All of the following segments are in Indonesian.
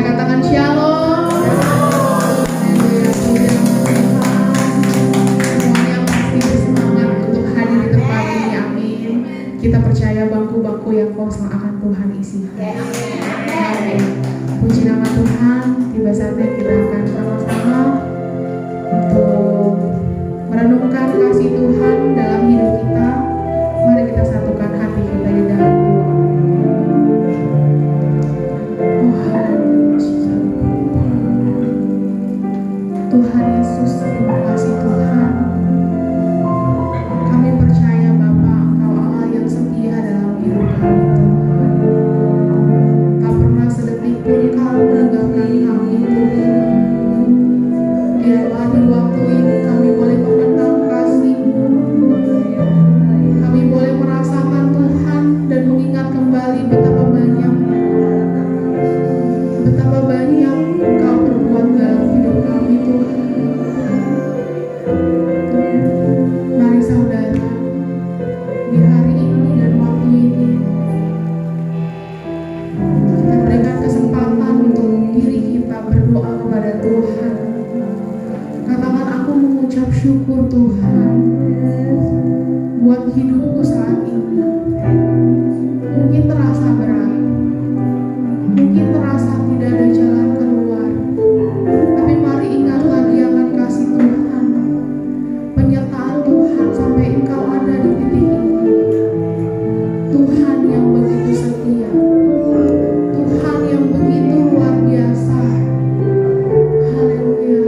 katakan shalom. Semuanya pasti bersemangat untuk hadir di tempat ini, amin. Kita percaya bangku-bangku yang kosong akan Tuhan isi. Amin. Puji nama Tuhan. Tiba saatnya kita akan sama-sama untuk merenungkan kasih Tuhan dalam hidup kita. Mari kita satukan hati kita di dalam doa. Tuhan Yesus, terima kasih Tuhan. Kami percaya Bapa, Engkau Allah yang setia dalam hidup kami Tuhan. Tak pernah sedetik pun Kau meninggalkan kami Tuhan. Biarlah di waktu ini kami boleh mengenal kasih-Mu. Kami boleh merasakan Tuhan dan mengingat kembali betapa banyak Engkau perbuat dalam hidup kami Tuhan. Mari saudara, di hari ini dan waktu ini kita berikan kesempatan untuk diri kita berdoa kepada Tuhan. Katakan, aku mengucap syukur Tuhan buat hidupku saat ini. Mungkin terasa berat, mungkin terasa tidak ada jalan keluar, tapi mari ingat lagi akan kasih Tuhan, penyertaan Tuhan sampai engkau ada di titik ini. Tuhan yang begitu setia, Tuhan yang begitu luar biasa. Haleluya.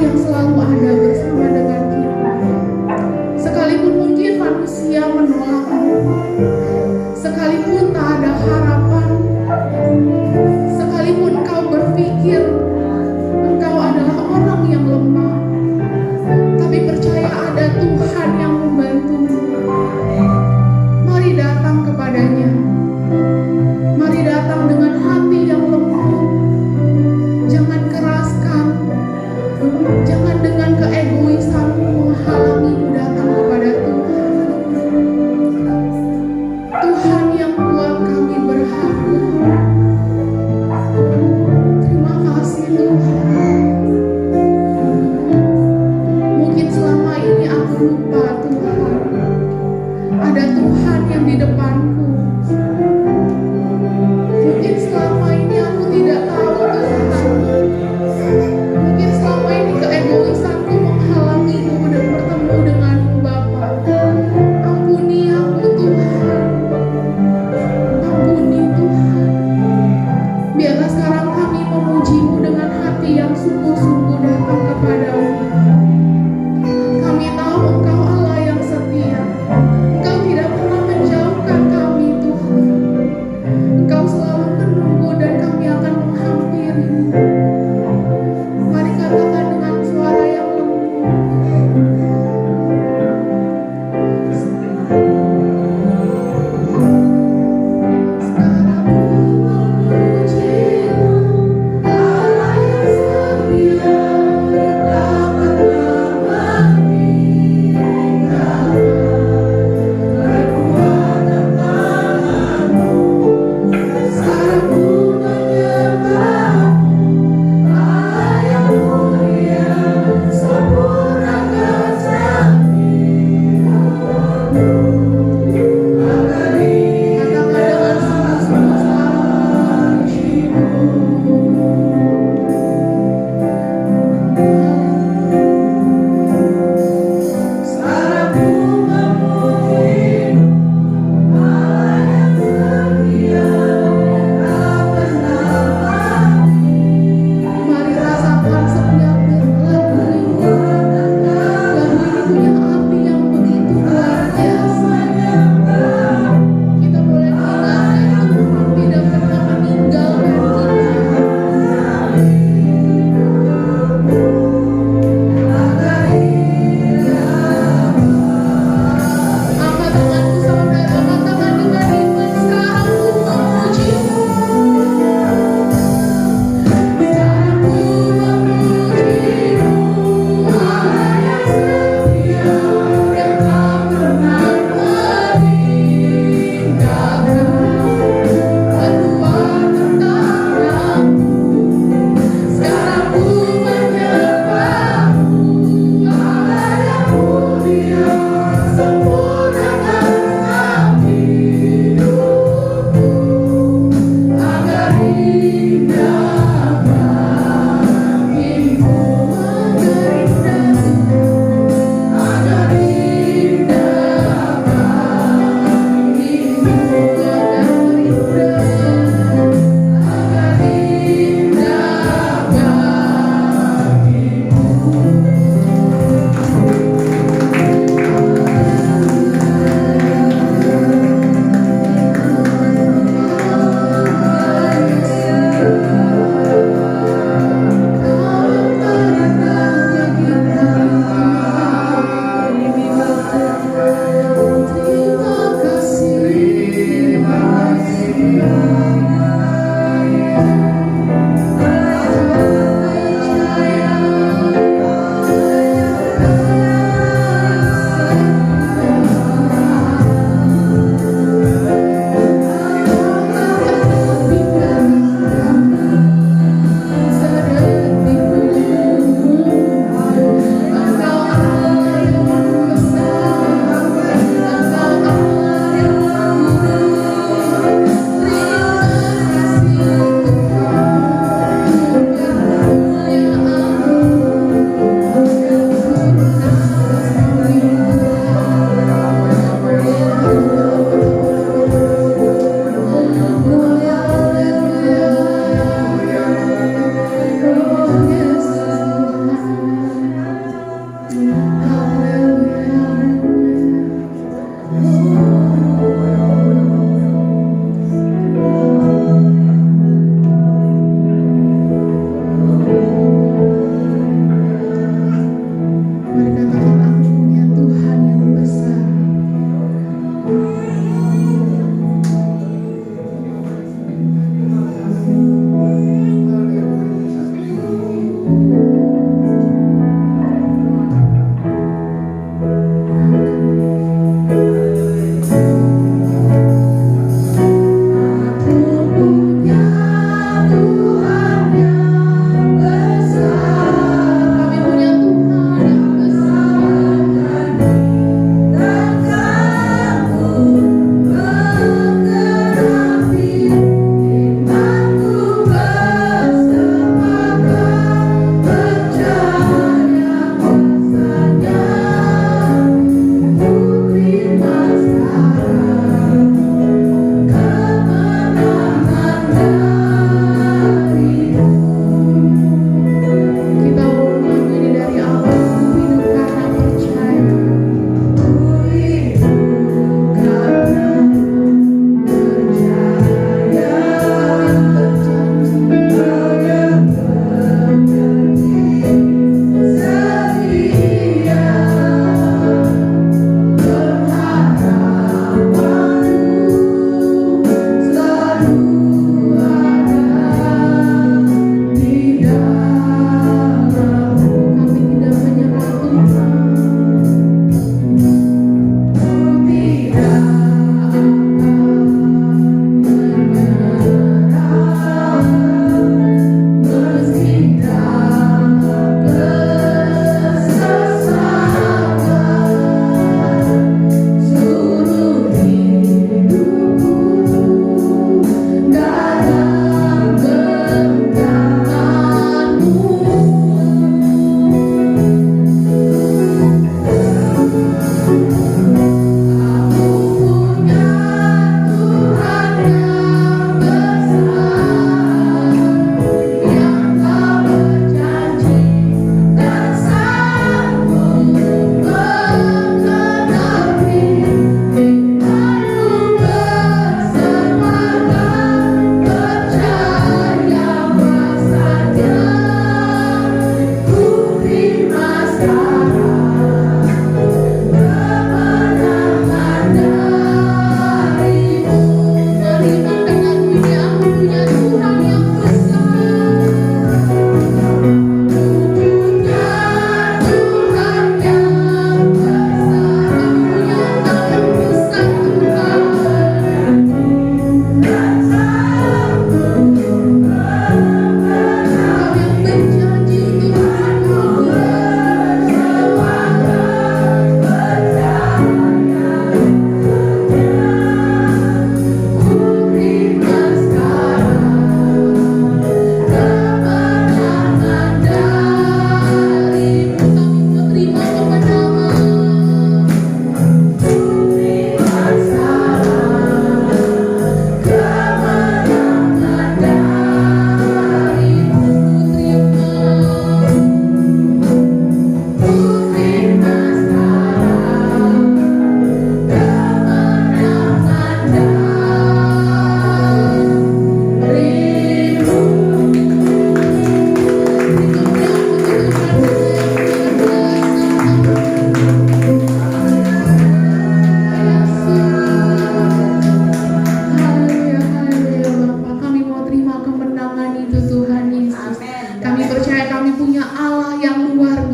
yang selalu ada bersama dengan kita. Sekalipun mungkin manusia menolakmu, sekalipun tak ada harapan, sekalipun kau berpikir engkau adalah orang yang lemah, tapi percaya ada Tuhan yang membantumu. Mari datang kepadanya. Mari datang dengan hati yang lembut. Jangan keraskan. Jangan dengan keegoisanmu menghalangimu datang kepada Tuhan.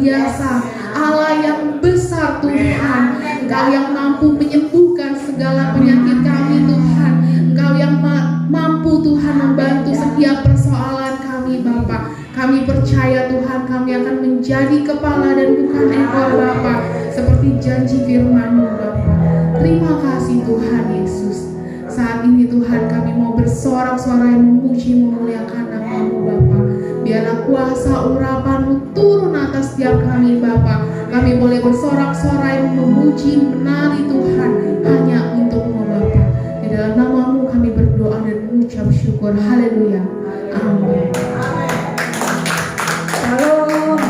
biasa, Allah yang besar Tuhan. Engkau yang mampu menyembuhkan segala penyakit kami Tuhan. Engkau yang mampu Tuhan membantu setiap persoalan kami Bapa. Kami percaya Tuhan kami akan menjadi kepala dan bukan ekor Bapa, seperti janji firman-Mu Bapa. Terima kasih Tuhan Yesus. Saat ini Tuhan kami mau bersorak-sorai memuji memuliakan nama-Mu Bapa. Biarlah kuasa urapan-Mu turun atas setiap kami Bapa. Kami boleh bersorak-sorai memuji menari Tuhan hanya untuk-Mu Bapa. Di dalam nama-Mu kami berdoa dan mengucap syukur. Haleluya. Amin. Hallelujah.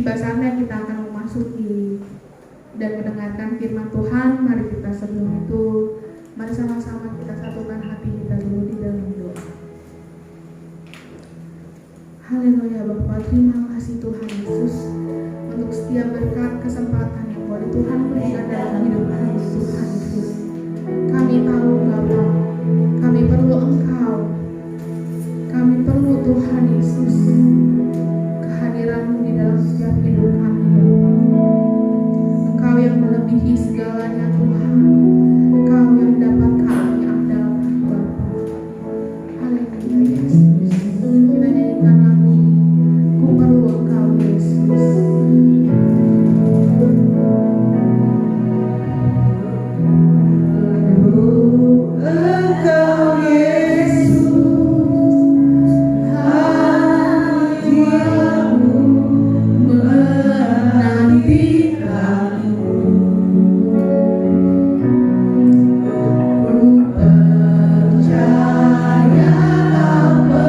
tiba saatnya kita akan memasuki dan mendengarkan firman Tuhan. Mari kita sebelum itu, mari sama-sama kita satukan hati kita dulu di dalam doa. Haleluya Bapa, terima kasih Tuhan Yesus untuk setiap berkat kesempatan yang boleh Tuhan berikan dalam hidup kami Tuhan Yesus. Kami tahu Bapa, kami perlu Engkau, kami perlu Tuhan Yesus, kehadiran-Mu di dalam setiap hidup kami Bapa. Engkau yang melebihi segalanya Tuhan, Engkau yang dapat kami andalkan Bapa. Haleluya Yesus. Kita nyanyikan lagu ini, ku perlu Engkau Yesus. Percaya apa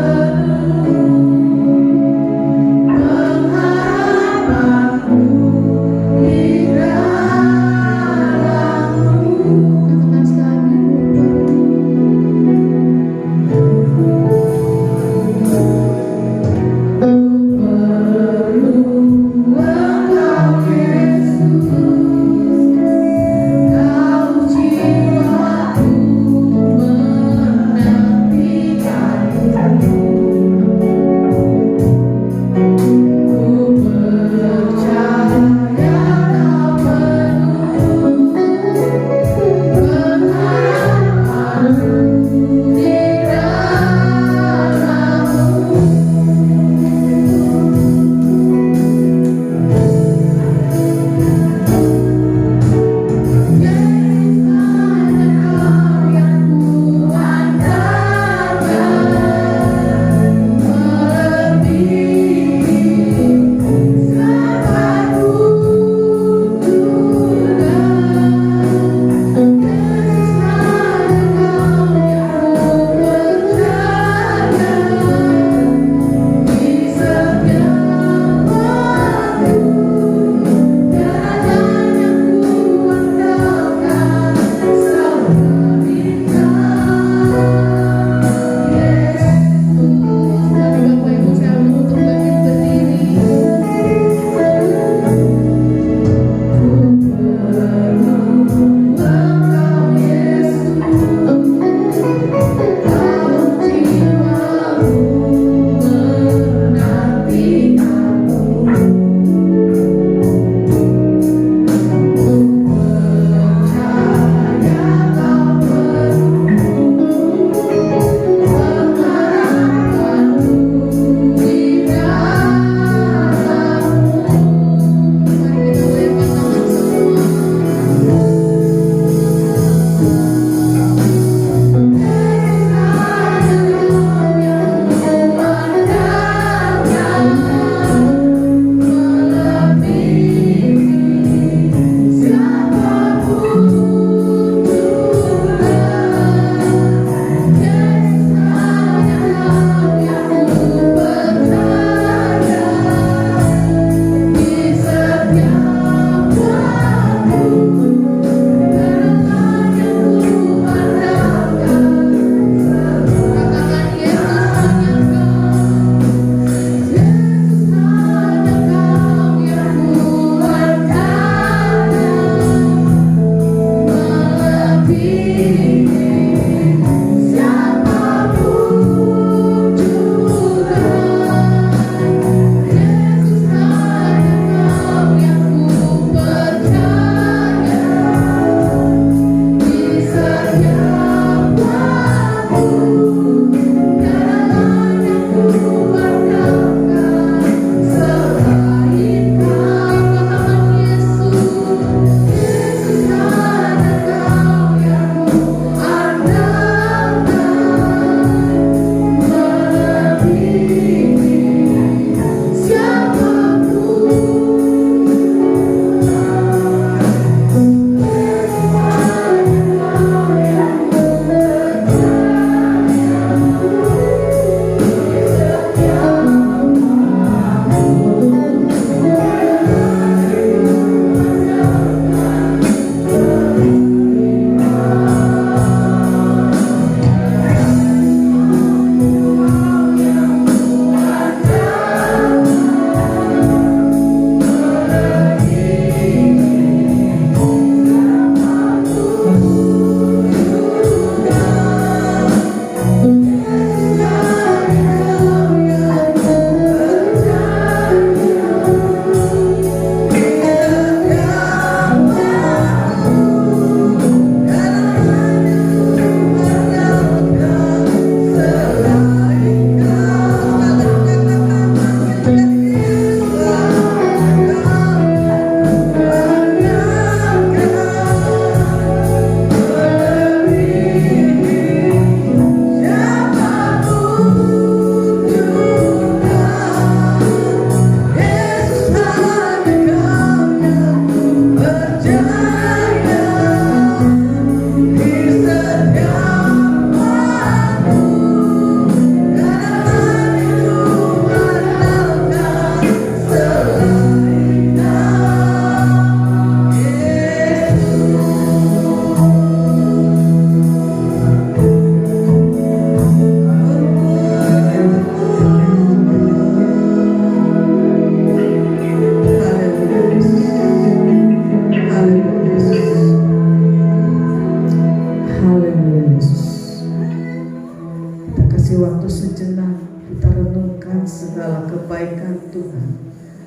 kasih waktu sejenak kita renungkan segala kebaikan Tuhan.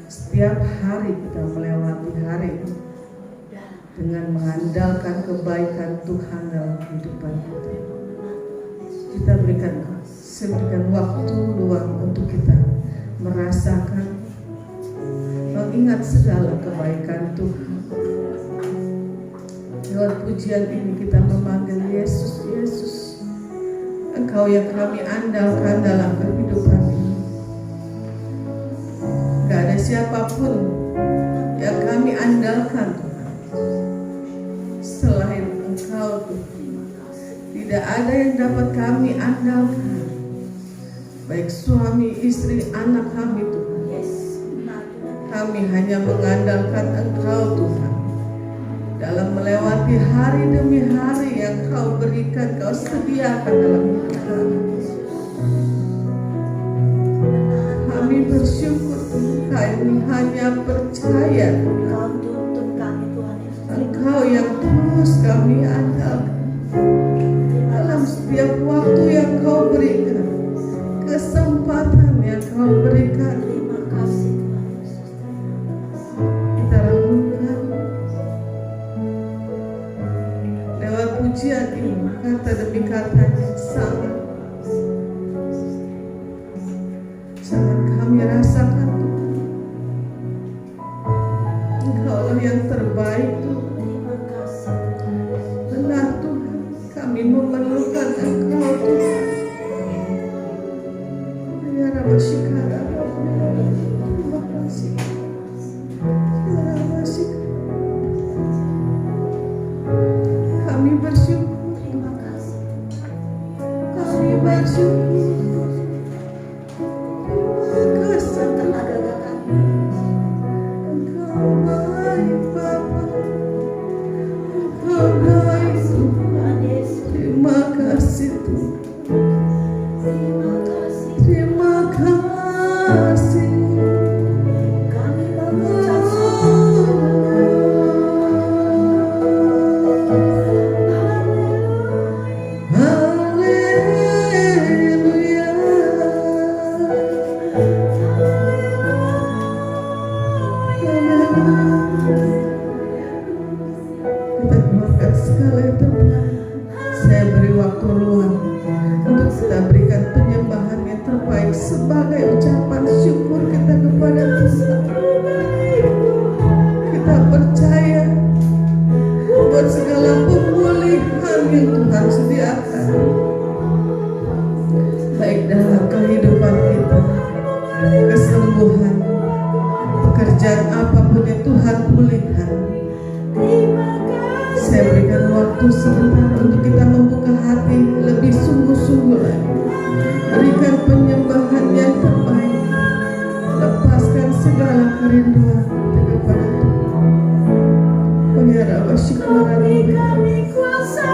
Setiap hari kita melewati hari dengan mengandalkan kebaikan Tuhan dalam kehidupan kita. Kita berikan waktu luang untuk kita merasakan, mengingat segala kebaikan Tuhan. Lewat pujian ini kita memanggil Yesus, Yesus, Engkau yang kami andalkan dalam kehidupan ini. Gak ada siapapun yang kami andalkan Tuhan selain Engkau Tuhan. Tidak ada yang dapat kami andalkan, baik suami, istri, anak kami Tuhan. Kami hanya mengandalkan Engkau Tuhan dalam melewati hari demi hari yang Kau berikan, Kau sediakan dalam hidup kami. Kami bersyukur Tuhan, kami hanya percaya Tuhan, Engkau yang terus kami andalkan dalam setiap waktu yang Kau berikan, kesempatan yang Kau berikan. Terima kasih Tuhan. Kita renungkan lewat pujian ini, kata demi kata yang sangat kami rasakan Tuhan. Engkau yang terbaik Tuhan. Terima kasih. Benar Tuhan, kami memerlukan Engkau Tuhan. Ya Rabbi Shikara, terima kasih. Ya Rabbi Shikara, kami bersyukur. Terima kasih. Kami bersyukur. Tenaga kami. Engkau baik Bapa, Engkau baik Tuhan. Tuhan Yesus. Terima kasih Tuhan. Terima kasih. Terima kasih. Kami mengucap Haleluya. Kita keluarkan segala tempat. Saya beri waktu luang untuk kita berikan penyembahan yang terbaik sebagai ucapan syukur kita kepada Tuhan. Kita percaya buat segala pemulihan yang Tuhan sediakan, baik dalam kehidupan kita, kesembuhan, pekerjaan apapun yang Tuhan pulihkan. Saya berikan waktu sebentar untuk kita membuka hati lebih sungguh-sungguh lagi. Berikan penyembahan yang terbaik. Lepaskan segala kerinduan kita kepada Tuhan. Pengyaraba syukuran kami kuasa.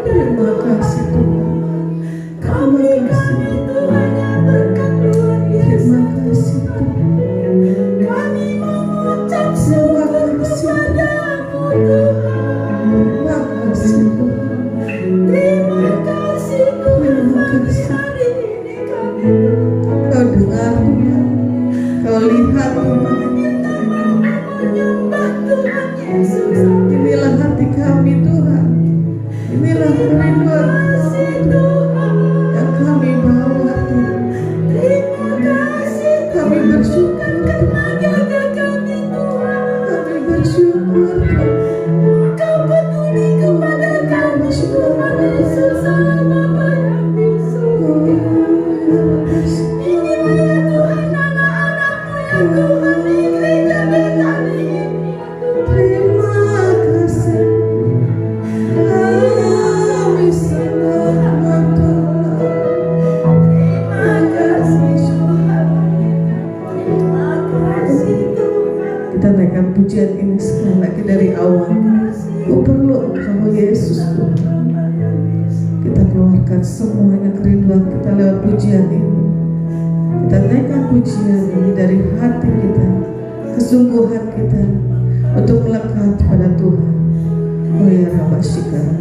Terima kasih Tuhan. Kami itu hanya berkat luar biasa. Terima kasih Tuhan. Kami mengucap Terima syukur kasih Tuhan. kepadamu Tuhan. Terima kasih Tuhan. Terima kasih Tuhan. Terima kasih. Hari ini kami Kau dengar Tuhan. Kau lihat Tuhan. menyembah Tuhan Yesus. Inilah hati kami Tuhan. Inilah kerinduan Kasih Tuhan. yang kami bawa Tuhan. Terima kasih Kami bersyukur karena jaga kami Tuhan. Kami bersyukur Tuhan. Kau peduli kepada kami Tuhan Yesus Allah Bapa yang bisu. Inilah ya Tuhan anak-anakmu yang Tuhan di gereja Betani ini. Terima kasih. Kami sangat Tuhan. Terima kasih Tuhan. Terima kasih Tuhan. Kita naikkan pujian ini sekali lagi dari awal. Ku perlu Engkau Yesus Tuhan. Kita keluarkan semuanya kerinduan kita lewat pujian ini. Kita naikkan pujian ini dari hati kita, kesungguhan kita untuk melekat pada Tuhan. Oh ya Rabbi Shikara.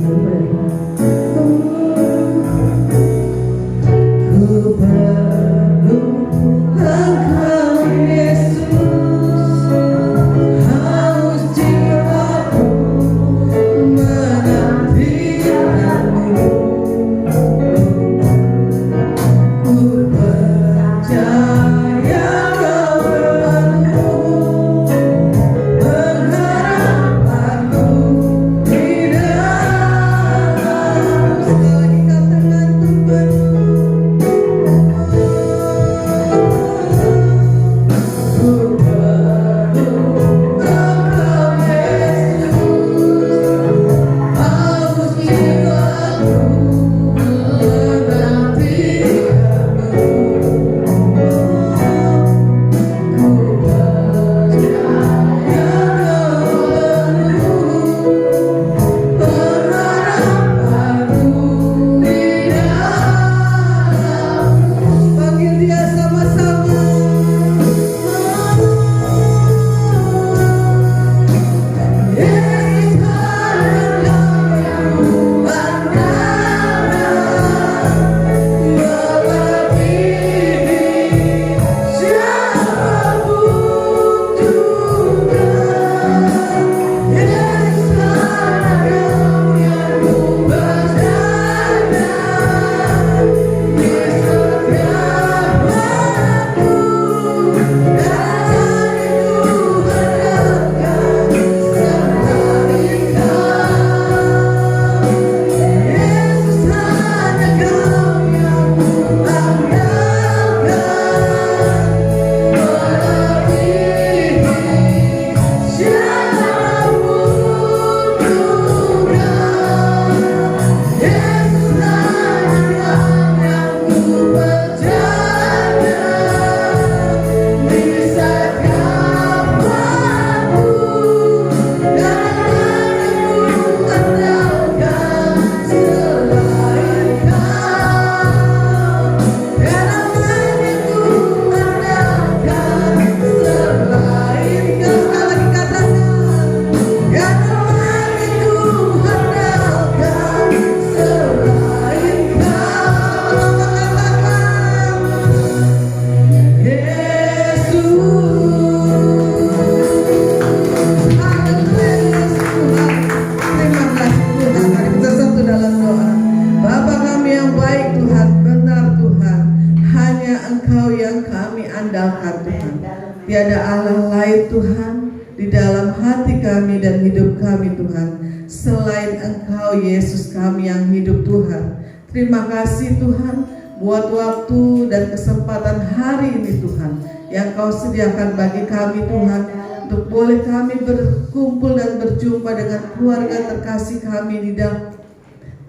andalkan Tuhan. Tiada Allah lain Tuhan di dalam hati kami dan hidup kami Tuhan, selain Engkau Yesus kami yang hidup Tuhan. Terima kasih Tuhan buat waktu dan kesempatan hari ini Tuhan yang Kau sediakan bagi kami Tuhan, untuk boleh kami berkumpul dan berjumpa dengan keluarga terkasih kami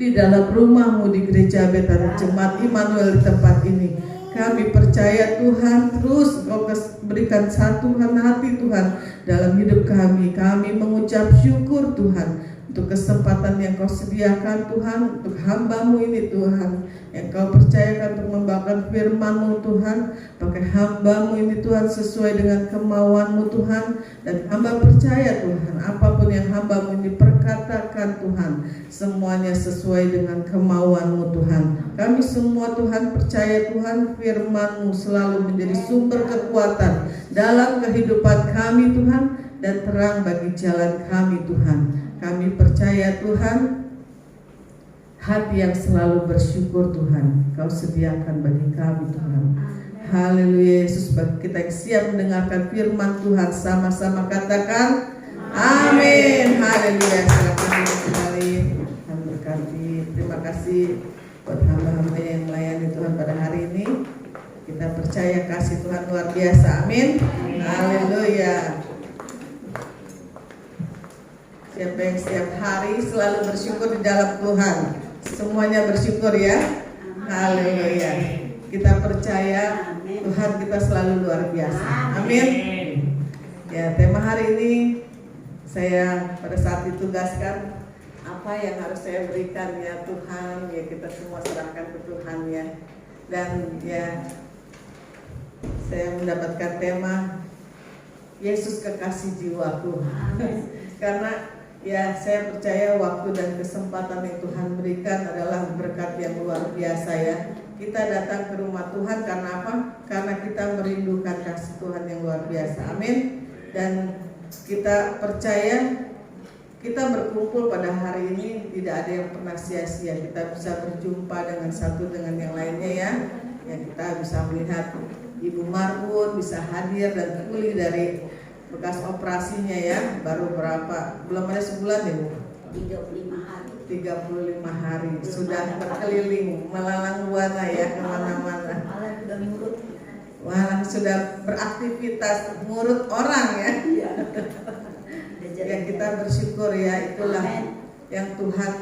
di dalam rumah-Mu di Gereja Betani Jemaat Immanuel di tempat ini. Kami percaya Tuhan, terus Kau berikan satuan hati Tuhan dalam hidup kami. Kami mengucap syukur Tuhan untuk kesempatan yang Kau sediakan Tuhan, untuk hamba-Mu ini Tuhan, yang Kau percayakan untuk membawakan firman-Mu Tuhan. Pakai hamba-Mu ini Tuhan sesuai dengan kemauan-Mu Tuhan. Dan hamba percaya Tuhan, apapun yang hamba-Mu ini perkatakan Tuhan, semuanya sesuai dengan kemauan-Mu Tuhan. Kami semua Tuhan percaya Tuhan, firman-Mu selalu menjadi sumber kekuatan dalam kehidupan kami Tuhan, dan terang bagi jalan kami Tuhan. Kami percaya Tuhan, hati yang selalu bersyukur Tuhan Kau sediakan bagi kami Tuhan. Haleluya Yesus, bagi kita yang siap mendengarkan firman Tuhan, sama-sama katakan amin. Haleluya. Silakan kembali, Tuhan berkati. Terima kasih buat hamba-hamba yang melayani Tuhan pada hari ini. Kita percaya kasih Tuhan luar biasa. Amin. Haleluya. Siapa yang setiap hari selalu bersyukur di dalam Tuhan, semuanya bersyukur ya. Haleluya. Kita percaya Tuhan kita selalu luar biasa. Amin. Ya, tema hari ini saya pada saat ditugaskan, apa yang harus saya berikan ya Tuhan, ya kita semua serahkan ke Tuhan ya. Dan ya saya mendapatkan tema Yesus kekasih jiwaku. Karena ya saya percaya waktu dan kesempatan yang Tuhan berikan adalah berkat yang luar biasa ya. Kita datang ke rumah Tuhan karena apa? Karena kita merindukan kasih Tuhan yang luar biasa. Amin. Dan kita percaya kita berkumpul pada hari ini tidak ada yang pernah sia-sia. Kita bisa berjumpa dengan satu dengan yang lainnya ya. Ya kita bisa melihat Ibu Marbun bisa hadir dan pulih dari bekas operasinya ya, baru berapa? Belum ada sebulan ya Bu? 35 hari sudah berkeliling melalang buana ya kemana-mana. Malah sudah beraktivitas ngurut orang ya. Ya kita bersyukur ya, itulah yang Tuhan,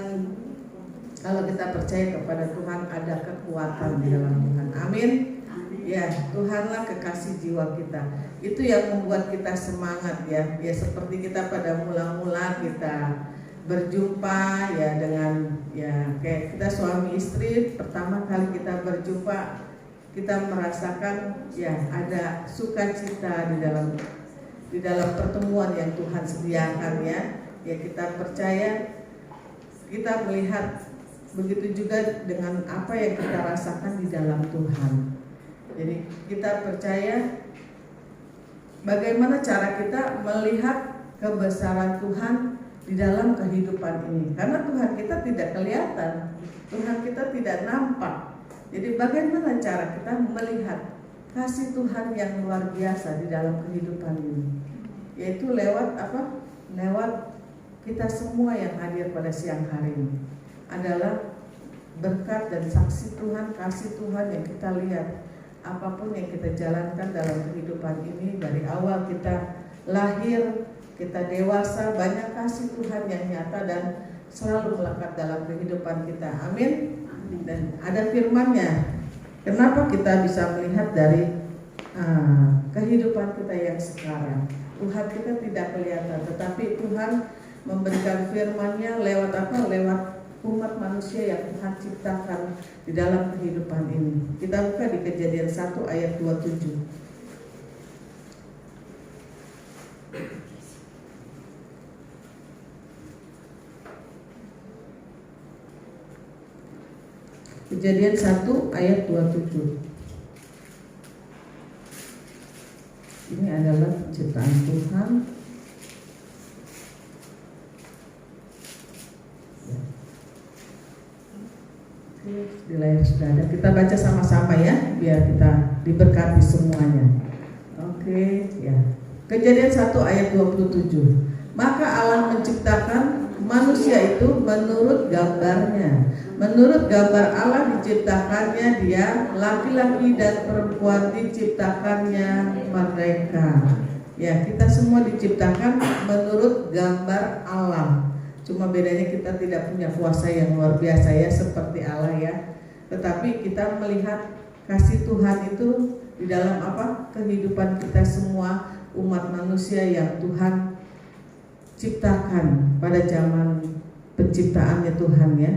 kalau kita percaya kepada Tuhan ada kekuatan di dalam Tuhan. Amin. Ya, Tuhanlah kekasih jiwa kita. Itu yang membuat kita semangat ya. Ya seperti kita pada mula-mula kita berjumpa ya dengan ya kayak kita suami istri pertama kali kita berjumpa, kita merasakan ya ada sukacita di dalam pertemuan yang Tuhan sediakan ya. Ya kita percaya, kita melihat begitu juga dengan apa yang kita rasakan di dalam Tuhan. Jadi kita percaya bagaimana cara kita melihat kebesaran Tuhan di dalam kehidupan ini. Karena Tuhan kita tidak kelihatan, Tuhan kita tidak nampak. Jadi bagaimana cara kita melihat kasih Tuhan yang luar biasa di dalam kehidupan ini? Yaitu lewat apa? Lewat kita semua yang hadir pada siang hari ini. Adalah berkat dan saksi Tuhan, kasih Tuhan yang kita lihat. Apapun yang kita jalankan dalam kehidupan ini, dari awal kita lahir, kita dewasa, banyak kasih Tuhan yang nyata dan selalu melekat dalam kehidupan kita. Amin. Dan ada firman-Nya. Kenapa kita bisa melihat dari kehidupan kita yang sekarang? Tuhan kita tidak kelihatan, tetapi Tuhan memberikan firman-Nya lewat apa? Lewat umat manusia yang Tuhan ciptakan di dalam kehidupan ini. Kita buka di Kejadian 1 ayat 27. Kejadian 1 ayat 27. Ini adalah ciptaan Tuhan. Di layar sudah ada. Kita baca sama-sama ya, biar kita diberkati semuanya. Oke, ya. Kejadian 1 ayat 27. Maka Allah menciptakan manusia itu menurut gambarnya. Menurut gambar Allah diciptakannya dia, laki-laki dan perempuan diciptakannya mereka. Ya, kita semua diciptakan menurut gambar Allah. Cuma bedanya kita tidak punya kuasa yang luar biasa ya seperti Allah ya. Tetapi kita melihat kasih Tuhan itu di dalam apa? Kehidupan kita semua umat manusia yang Tuhan ciptakan pada zaman penciptaannya Tuhan ya.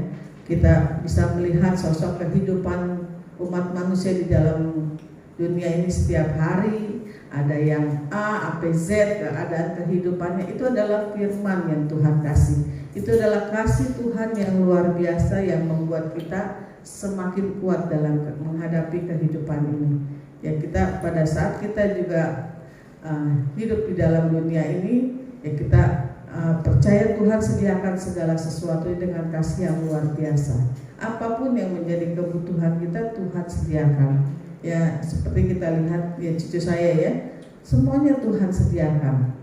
Kita bisa melihat sosok kehidupan umat manusia di dalam dunia ini setiap hari. Ada yang A, sampai Z, keadaan kehidupannya itu adalah firman yang Tuhan kasih. Itu adalah kasih Tuhan yang luar biasa yang membuat kita semakin kuat dalam menghadapi kehidupan ini. Ya, kita pada saat kita juga hidup di dalam dunia ini, ya kita percaya Tuhan sediakan segala sesuatu dengan kasih yang luar biasa. Apapun yang menjadi kebutuhan kita Tuhan sediakan. Ya seperti kita lihat ya cucu saya ya, semuanya Tuhan sediakan.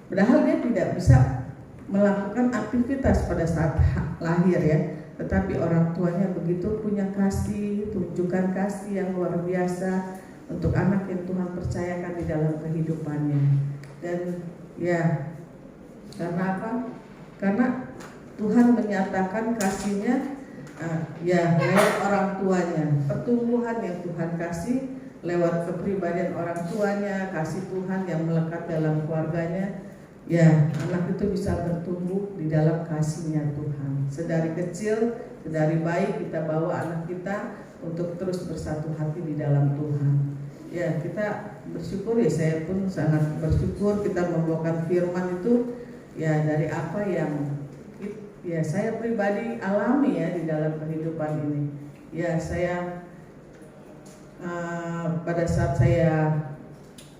Padahal dia tidak bisa melakukan aktivitas pada saat lahir ya, tetapi orang tuanya begitu punya kasih, tunjukkan kasih yang luar biasa untuk anak yang Tuhan percayakan di dalam kehidupannya. Dan ya karena apa? Karena Tuhan menyatakan kasih-Nya ya lewat orang tuanya. Pertumbuhan yang Tuhan kasih lewat kepribadian orang tuanya, kasih Tuhan yang melekat dalam keluarganya. Ya, anak itu bisa bertumbuh di dalam kasih-Nya Tuhan. Sedari kecil, sedari bayi kita bawa anak kita untuk terus bersatu hati di dalam Tuhan. Ya, kita bersyukur ya, saya pun sangat bersyukur kita membawakan firman itu ya dari apa yang ya saya pribadi alami ya di dalam kehidupan ini. Ya saya pada saat saya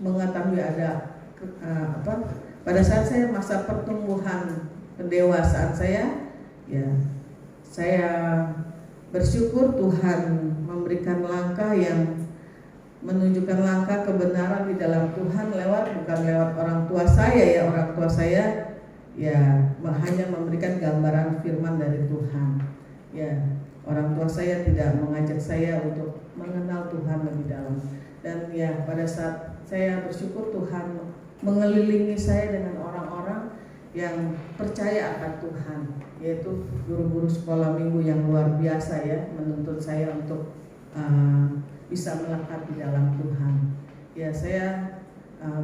mengetahui ada pada saat saya masa pertumbuhan pendewasaan saya, ya saya bersyukur Tuhan memberikan langkah yang menunjukkan langkah kebenaran di dalam Tuhan bukan lewat orang tua saya ya, orang tua saya ya hanya memberikan gambaran firman dari Tuhan. Ya, orang tua saya tidak mengajak saya untuk mengenal Tuhan lebih dalam. Dan ya pada saat saya bersyukur Tuhan mengelilingi saya dengan orang-orang yang percaya akan Tuhan, yaitu guru-guru sekolah minggu yang luar biasa ya, menuntut saya untuk bisa melekat di dalam Tuhan. Ya saya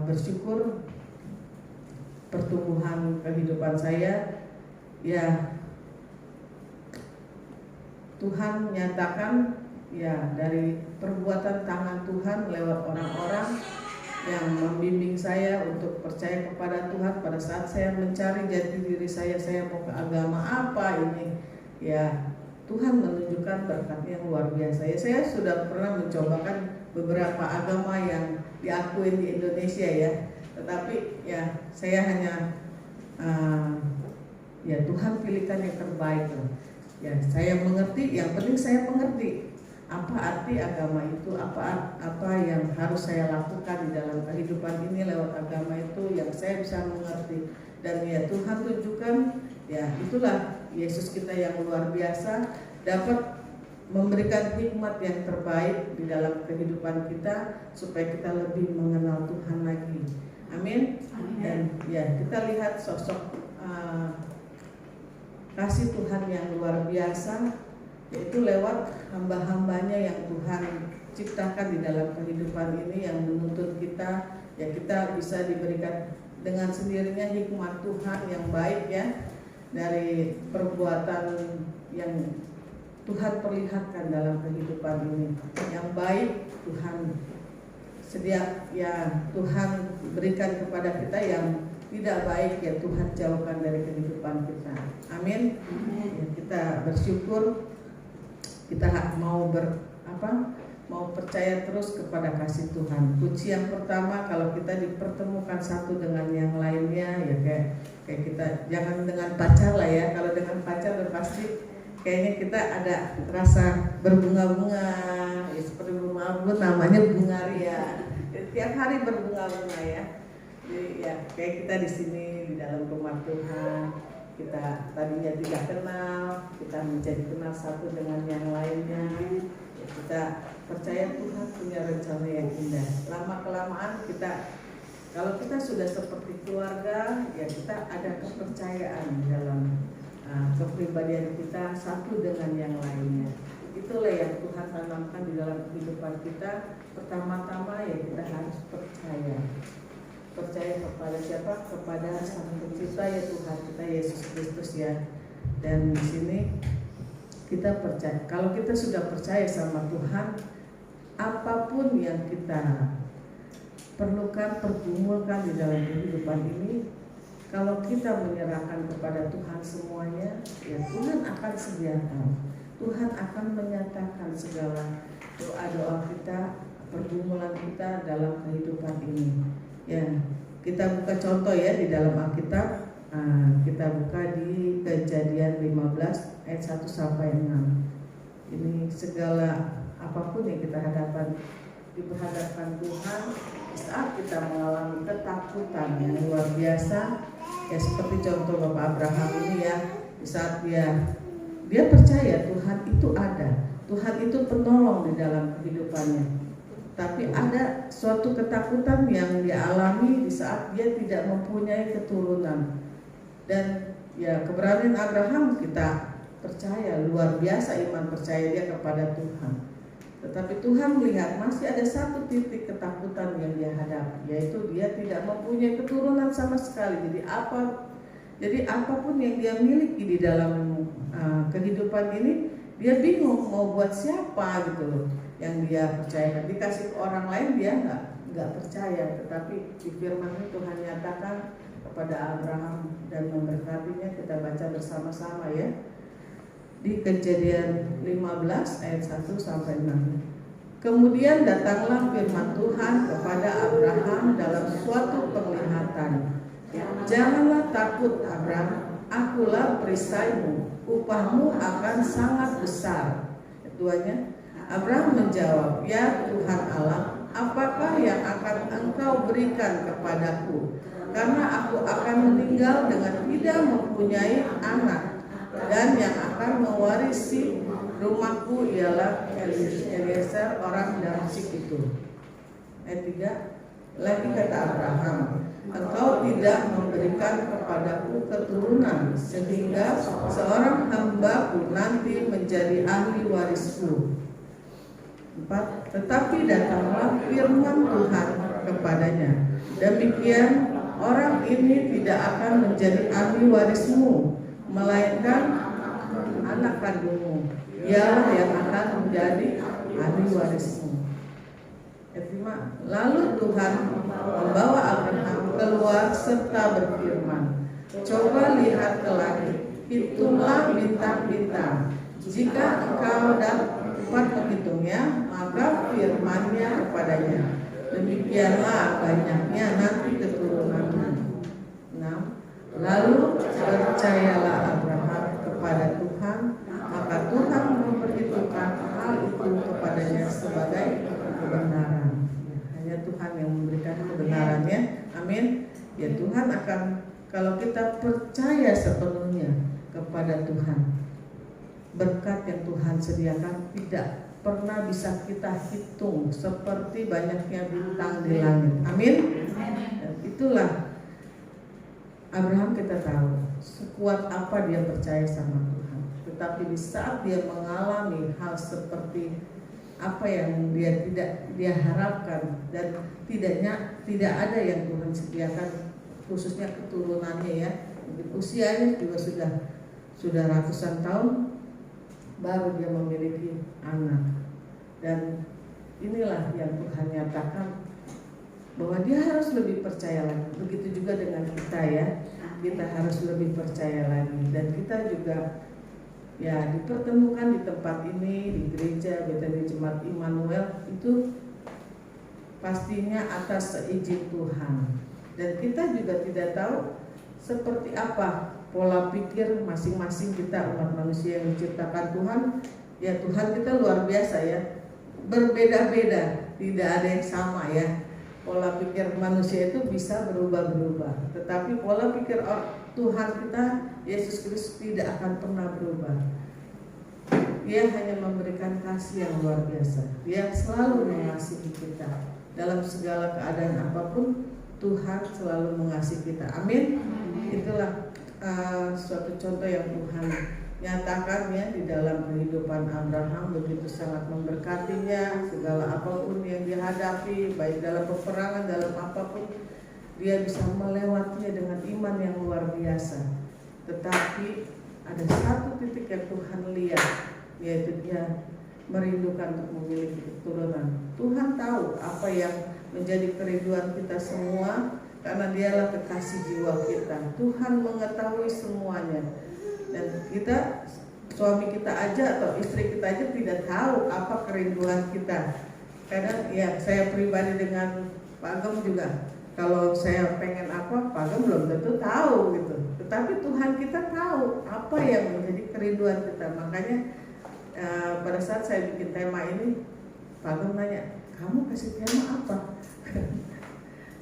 bersyukur pertumbuhan kehidupan saya ya Tuhan nyatakan ya dari perbuatan tangan Tuhan lewat orang-orang yang membimbing saya untuk percaya kepada Tuhan pada saat saya mencari jati diri saya mau ke agama apa ini ya Tuhan menunjukkan berkat-Nya yang luar biasa ya. Saya sudah pernah mencobakan beberapa agama yang diakui di Indonesia ya, tetapi ya saya hanya ya Tuhan pilihkan yang terbaik lah. Ya saya mengerti, yang penting saya mengerti apa arti agama itu, apa yang harus saya lakukan di dalam kehidupan ini lewat agama itu yang saya bisa mengerti. Dan ya Tuhan tunjukkan ya itulah Yesus kita yang luar biasa dapat memberikan hikmat yang terbaik di dalam kehidupan kita supaya kita lebih mengenal Tuhan lagi. Amin. Dan ya kita lihat sosok kasih Tuhan yang luar biasa, yaitu lewat hamba-hambanya yang Tuhan ciptakan di dalam kehidupan ini yang menuntut kita, ya kita bisa diberikan dengan sendirinya hikmat Tuhan yang baik ya, dari perbuatan yang Tuhan perlihatkan dalam kehidupan ini. Yang baik Tuhan Tuhan berikan kepada kita, yang tidak baik ya Tuhan jauhkan dari kehidupan kita. Amin. Ya, kita bersyukur kita mau percaya terus kepada kasih Tuhan. Kunci yang pertama kalau kita dipertemukan satu dengan yang lainnya ya kayak kita jangan dengan pacar lah ya. Kalau dengan pacar pasti kayaknya kita ada rasa berbunga-bunga, ya seperti bunga-bunga namanya bungaria. Tiap hari berbunga-bunga ya. Jadi ya kayak kita di sini di dalam rumah Tuhan, kita tadinya tidak kenal, kita menjadi kenal satu dengan yang lainnya. Ya, kita percaya Tuhan punya rencana yang indah. Lama kelamaan kita, kalau kita sudah seperti keluarga, ya kita ada kepercayaan dalam kepribadian kita satu dengan yang lainnya. Itulah yang Tuhan tanamkan di dalam kehidupan kita. Pertama-tama ya kita harus percaya. Percaya kepada siapa? Kepada Sang Pencipta ya Tuhan kita Yesus Kristus ya. Dan di sini kita percaya. Kalau kita sudah percaya sama Tuhan, apapun yang kita perlukan, pergumulkan di dalam kehidupan ini, kalau kita menyerahkan kepada Tuhan semuanya, ya Tuhan akan sediakan. Tuhan akan menyatakan segala doa-doa kita, pergumulan kita dalam kehidupan ini. Ya, kita buka contoh ya di dalam Alkitab. Kita buka di Kejadian 15 ayat 1 sampai 6. Ini segala apapun yang kita diperhadapkan Tuhan, saat kita mengalami ketakutan yang luar biasa, ya seperti contoh Bapak Abraham ini ya, di saat dia percaya Tuhan itu ada, Tuhan itu penolong di dalam kehidupannya. Tapi ada suatu ketakutan yang dialami di saat dia tidak mempunyai keturunan. Dan ya keberanian Abraham kita percaya, luar biasa iman percaya dia kepada Tuhan. Tetapi Tuhan melihat masih ada satu titik ketakutan yang dia hadapi, yaitu dia tidak mempunyai keturunan sama sekali. Jadi apapun yang dia miliki di dalam kehidupan ini, dia bingung mau buat siapa gitu loh. Yang dia percayakan dikasih ke orang lain, dia nggak percaya. Tetapi di firman ini Tuhan nyatakan kepada Abraham dan memberkatinya. Kita baca bersama-sama ya di Kejadian 15 ayat 1 sampai 6. Kemudian datanglah firman Tuhan kepada Abraham dalam suatu penglihatan. Janganlah takut Abraham, akulah perisaimu, upahmu akan sangat besar. Keduanya, Abraham menjawab, ya Tuhan Allah, apakah yang akan engkau berikan kepadaku? Karena aku akan meninggal dengan tidak mempunyai anak, dan yang akan mewarisi rumahku ialah Eliezer orang Damsyik itu. Ayat 3, lagi kata Abraham, engkau tidak memberikan kepadaku keturunan, sehingga seorang hambaku nanti menjadi ahli warisku. 4, tetapi datanglah firman Tuhan kepadanya, demikian orang ini tidak akan menjadi ahli warismu, melainkan anak kandungmu, ialah yang akan menjadi ahli warismu. Ayat 5, lalu Tuhan membawa Abraham keluar serta berfirman, coba lihat ke langit, hitunglah bintang-bintang, jika engkau dapat menghitungnya, maka firman-Nya kepadanya, demikianlah banyaknya nanti keturunanmu. 6, lalu percayalah Abraham kepada Tuhan, maka Tuhan memperhitungkan hal itu kepadanya sebagai kebenaran. Hanya Tuhan yang memberikan kebenarannya. Amin. Ya Tuhan akan, kalau kita percaya sepenuhnya kepada Tuhan, berkat yang Tuhan sediakan tidak pernah bisa kita hitung seperti banyaknya bintang di langit. Amin. Dan itulah Abraham, kita tahu sekuat apa dia percaya sama Tuhan. Tetapi di saat dia mengalami hal seperti apa yang dia harapkan, dan tidak ada yang Tuhan sediakan, khususnya keturunannya ya. Usianya juga sudah ratusan tahun baru dia memiliki anak. Dan inilah yang Tuhan nyatakan bahwa dia harus lebih percaya lagi. Begitu juga dengan kita ya, kita harus lebih percaya lagi. Dan kita juga ya dipertemukan di tempat ini, di gereja Betani Jemaat Immanuel, itu pastinya atas seizin Tuhan. Dan kita juga tidak tahu seperti apa pola pikir masing-masing kita umat manusia yang diciptakan Tuhan. Ya Tuhan kita luar biasa ya, berbeda-beda, tidak ada yang sama ya. Pola pikir manusia itu bisa berubah-berubah, tetapi pola pikir Tuhan kita, Yesus Kristus, tidak akan pernah berubah. Dia hanya memberikan kasih yang luar biasa. Dia selalu mengasihi kita. Dalam segala keadaan apapun, Tuhan selalu mengasihi kita. Amin. Itulah suatu contoh yang Tuhan nyatakan ya di dalam kehidupan Abraham, begitu sangat memberkatinya. Segala apapun yang dihadapi, baik dalam peperangan, dalam apapun, dia bisa melewatinya dengan iman yang luar biasa. Tetapi ada satu titik yang Tuhan lihat, yaitu dia merindukan untuk memiliki keturunan. Tuhan tahu apa yang menjadi kerinduan kita semua, karena dialah kekasih jiwa kita. Tuhan mengetahui semuanya. Dan kita, suami kita aja atau istri kita aja tidak tahu apa kerinduan kita. Kadang ya saya pribadi dengan Pak Agam juga, kalau saya pengen apa, Pak Agam belum tentu tahu gitu. Tetapi Tuhan kita tahu apa yang menjadi kerinduan kita. Makanya pada saat saya bikin tema ini, Pak Agam nanya, kamu kasih tema apa?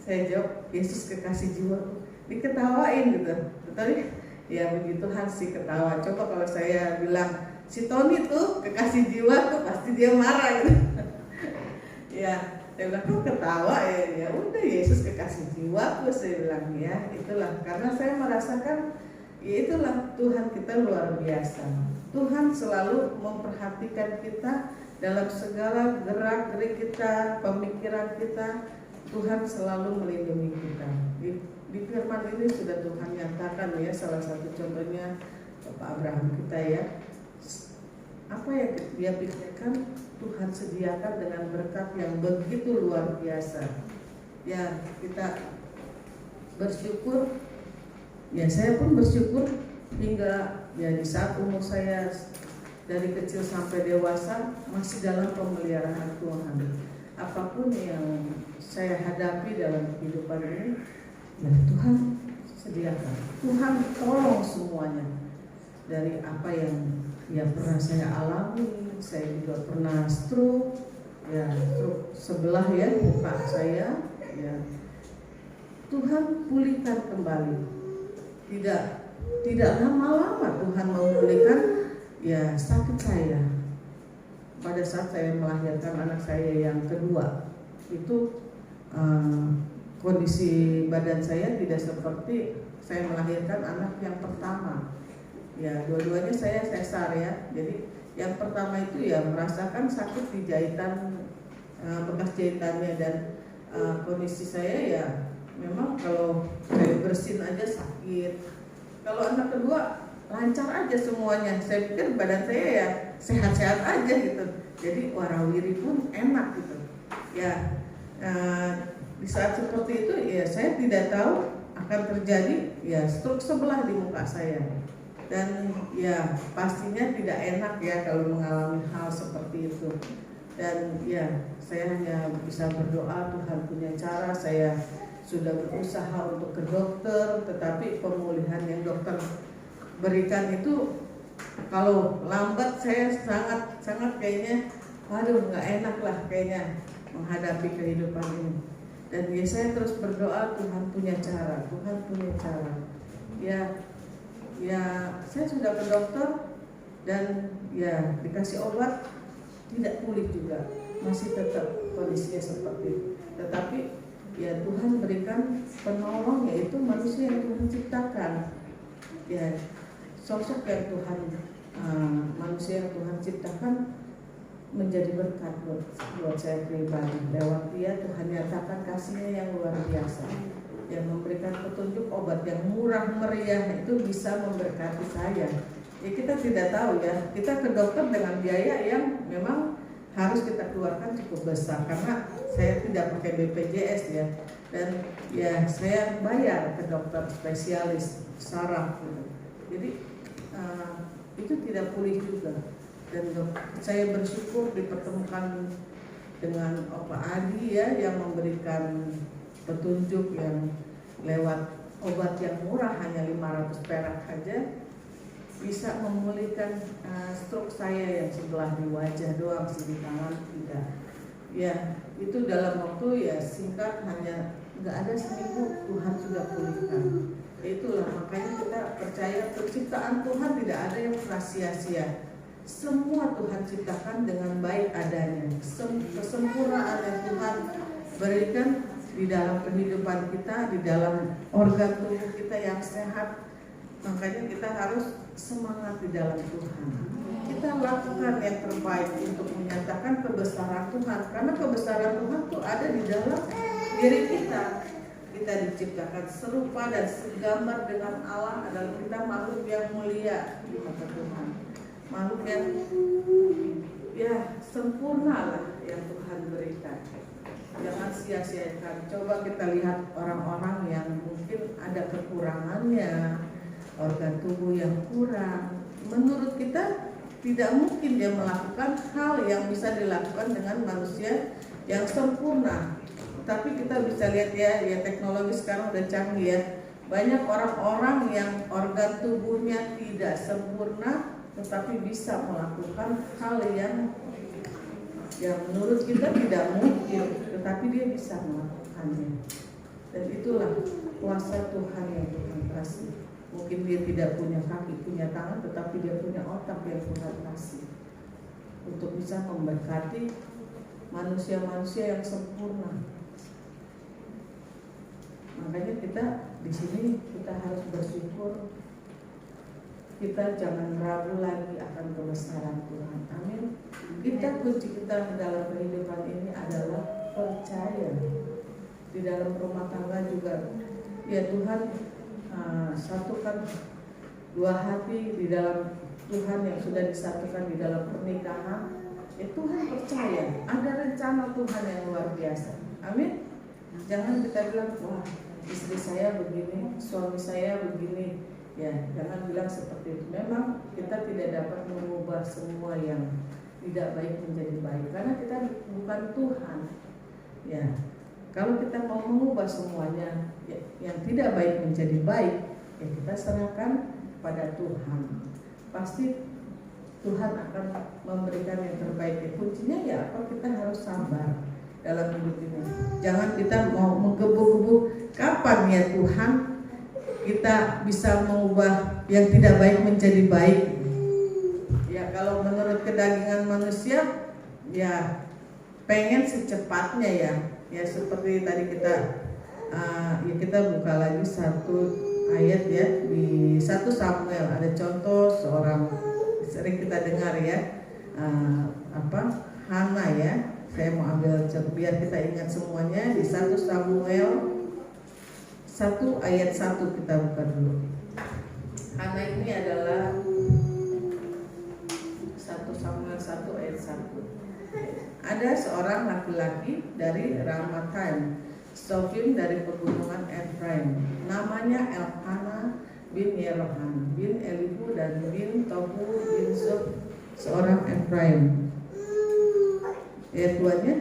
Saya jawab, Yesus kekasih jiwa. Diketawain gitu. Tetapi ya begitu Tuhan sih ketawa. Coba kalau saya bilang si Tony tuh kekasih jiwa tuh, pasti dia marah gitu. Ya, saya bilang kok ketawa ya udah Yesus kekasih jiwaku, saya bilang ya itulah, karena saya merasakan ya itulah Tuhan kita luar biasa. Tuhan selalu memperhatikan kita dalam segala gerak-gerik kita, pemikiran kita. Tuhan selalu melindungi kita. Di firman ini sudah Tuhan nyatakan ya, salah satu contohnya Bapak Abraham kita ya. Apa yang dia pikirkan Tuhan sediakan dengan berkat yang begitu luar biasa. Ya kita bersyukur. Ya saya pun bersyukur hingga ya di saat umur saya dari kecil sampai dewasa masih dalam pemeliharaan Tuhan. Apapun yang saya hadapi dalam kehidupan ini, ya Tuhan sediakan. Tuhan tolong semuanya. Dari apa yang pernah saya alami, saya juga pernah stroke, ya stroke sebelah ya muka saya, ya Tuhan pulihkan kembali. Tidak lama-lama Tuhan memulihkan ya sakit saya. Pada saat saya melahirkan anak saya yang kedua, itu kondisi badan saya tidak seperti saya melahirkan anak yang pertama. Ya dua-duanya saya sesar ya. Jadi yang pertama itu ya merasakan sakit di jahitan, bekas jahitannya, dan kondisi saya ya memang kalau saya bersin aja sakit. Kalau anak kedua lancar aja semuanya. Saya pikir badan saya ya sehat-sehat aja gitu. Jadi warawiri pun enak gitu. Ya di saat seperti itu ya saya tidak tahu akan terjadi ya stroke sebelah di muka saya. Dan ya pastinya tidak enak ya kalau mengalami hal seperti itu. Dan ya saya hanya bisa berdoa, Tuhan punya cara. Saya sudah berusaha untuk ke dokter, tetapi pemulihan yang dokter berikan itu kalau lambat saya sangat kayaknya waduh nggak enak lah kayaknya menghadapi kehidupan ini. Dan ya saya terus berdoa, Tuhan punya cara, Tuhan punya cara. Ya saya sudah ke dokter dan ya dikasih obat, tidak pulih juga, masih tetap kondisinya seperti itu. Tetapi ya Tuhan berikan penolong, yaitu manusia yang Tuhan ciptakan. Ya sosok yang Tuhan manusia yang Tuhan ciptakan menjadi berkat buat saya pribadi. Lewat dia Tuhan nyatakan kasihnya yang luar biasa, yang memberikan petunjuk obat yang murah meriah itu bisa memberkati saya. Ya kita tidak tahu ya, kita ke dokter dengan biaya yang memang harus kita keluarkan cukup besar, karena saya tidak pakai BPJS ya, dan ya saya bayar ke dokter spesialis saraf gitu. Jadi itu tidak pulih juga. Dan saya bersyukur dipertemukan dengan Opa Adi ya, yang memberikan petunjuk yang lewat obat yang murah hanya 500 perak saja. bisa memulihkan stroke saya yang sebelah di wajah doang, di tangan tidak. Ya, itu dalam waktu ya singkat, hanya nggak ada seminggu Tuhan sudah pulihkan. Itulah makanya kita percaya penciptaan Tuhan tidak ada yang sia-sia. Semua Tuhan ciptakan dengan baik adanya. Kesempurnaan yang Tuhan berikan di dalam kehidupan kita, di dalam organ tubuh kita yang sehat. Makanya kita harus semangat di dalam Tuhan. Kita lakukan yang terbaik untuk menyatakan kebesaran Tuhan. Karena kebesaran Tuhan itu ada di dalam diri kita. Kita diciptakan serupa dan segambar dengan Allah, adalah kita makhluk yang mulia di mata Tuhan. Makhluk yang ya sempurna lah yang Tuhan berikan. Jangan sia-siakan. Coba kita lihat orang-orang yang mungkin ada kekurangannya, organ tubuh yang kurang. Menurut kita tidak mungkin dia melakukan hal yang bisa dilakukan dengan manusia yang sempurna. Tapi kita bisa lihat ya teknologi sekarang udah canggih ya. Banyak orang-orang yang organ tubuhnya tidak sempurna, tetapi bisa melakukan hal yang menurut kita tidak mungkin, tetapi dia bisa melakukannya. Dan itulah kuasa Tuhan yang Tuhan kasih. Mungkin dia tidak punya kaki, punya tangan, tetapi dia punya otak yang Tuhan kasih untuk bisa memberkati manusia-manusia yang sempurna. Makanya kita di sini kita harus bersyukur. Kita jangan ragu lagi akan kebesaran Tuhan. Amin. Kita kunci kita dalam kehidupan ini adalah percaya. Di dalam rumah tangga juga, ya Tuhan satukan dua hati di dalam Tuhan yang sudah disatukan di dalam pernikahan. Ya Tuhan percaya ada rencana Tuhan yang luar biasa. Amin. Jangan kita bilang, wah istri saya begini, suami saya begini. Ya, jangan bilang seperti itu. Memang kita tidak dapat mengubah semua yang tidak baik menjadi baik, karena kita bukan Tuhan. Ya, kalau kita mau mengubah semuanya yang tidak baik menjadi baik, ya kita serahkan pada Tuhan. Pasti Tuhan akan memberikan yang terbaik. Ya, kuncinya ya apa? Kita harus sabar dalam hidup ini. Jangan kita mau menggebu-gebu, kapan ya Tuhan kita bisa mengubah yang tidak baik menjadi baik. Ya kalau menurut kedagingan manusia, ya pengen secepatnya ya. Ya seperti tadi kita buka lagi satu ayat ya di 1 Samuel. Ada contoh seorang sering kita dengar ya, Hana ya. Saya mau ambil biar kita ingat semuanya di 1 Samuel 1 ayat 1 kita buka dulu. Hana ini adalah 1 Samuel 1 ayat 1. Ada seorang laki-laki dari Ramataim, Sofim dari pegunungan Efraim. Namanya Elkanah bin Yeroham bin Elihu dan bin Tohu bin Zob, seorang Efraim. Ayat 2-nya.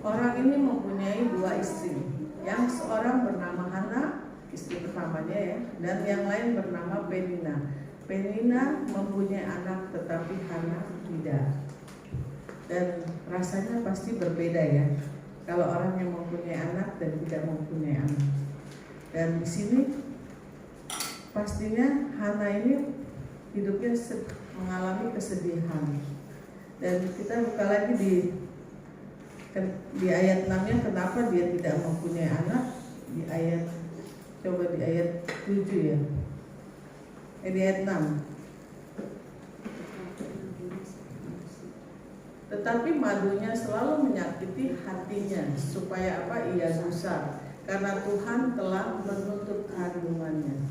Orang ini mempunyai 2 istri. Yang seorang bernama Hana, istri pertamanya ya, dan yang lain bernama Penina. Penina mempunyai anak tetapi Hana tidak. Dan rasanya pasti berbeda ya, kalau orang yang mempunyai anak dan tidak mempunyai anak. Dan di sini pastinya Hana ini hidupnya mengalami kesedihan. Dan kita buka lagi di ayat 6-nya, kenapa dia tidak mempunyai anak. Coba di ayat 7 ya, di ayat 6. Tetapi madunya selalu menyakiti hatinya, supaya apa? Ia gusar, karena Tuhan telah menutup kandungannya.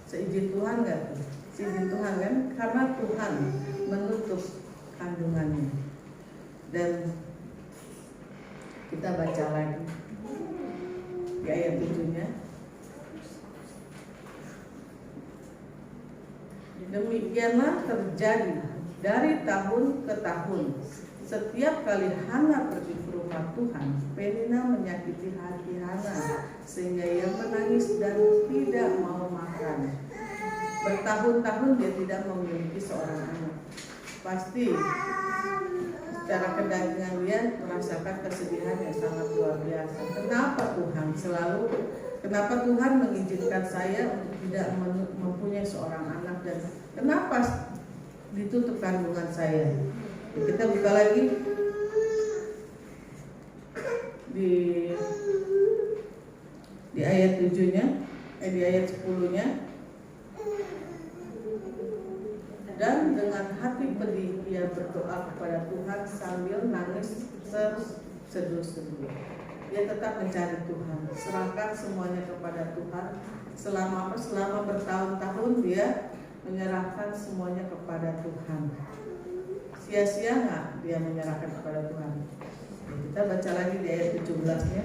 Seizin Tuhan gak tuh? Seizin Tuhan kan? Karena Tuhan menutup kandungannya. Dan kita baca lagi di ayat 7-nya. Demikianlah terjadi dari tahun ke tahun Setiap kali Hana pergi ke rumah Tuhan, Penina menyakiti hati Hana sehingga ia menangis dan tidak mau makan. Bertahun-tahun dia tidak memiliki seorang anak. Pasti secara kedagingan dia merasakan kesedihan yang sangat luar biasa. Kenapa Tuhan mengizinkan saya untuk tidak mempunyai seorang anak, dan kenapa ditutup kandungan saya? Kita buka lagi di ayat 7-nya, di ayat 10-nya. Dan dengan hati pedih ia berdoa kepada Tuhan sambil nangis terseduh-seduh. Dia tetap mencari Tuhan, serahkan semuanya kepada Tuhan. Selama bertahun-tahun dia menyerahkan semuanya kepada Tuhan. Sia-sia nggak dia menyerahkan kepada Tuhan? Kita baca lagi di ayat 17-nya.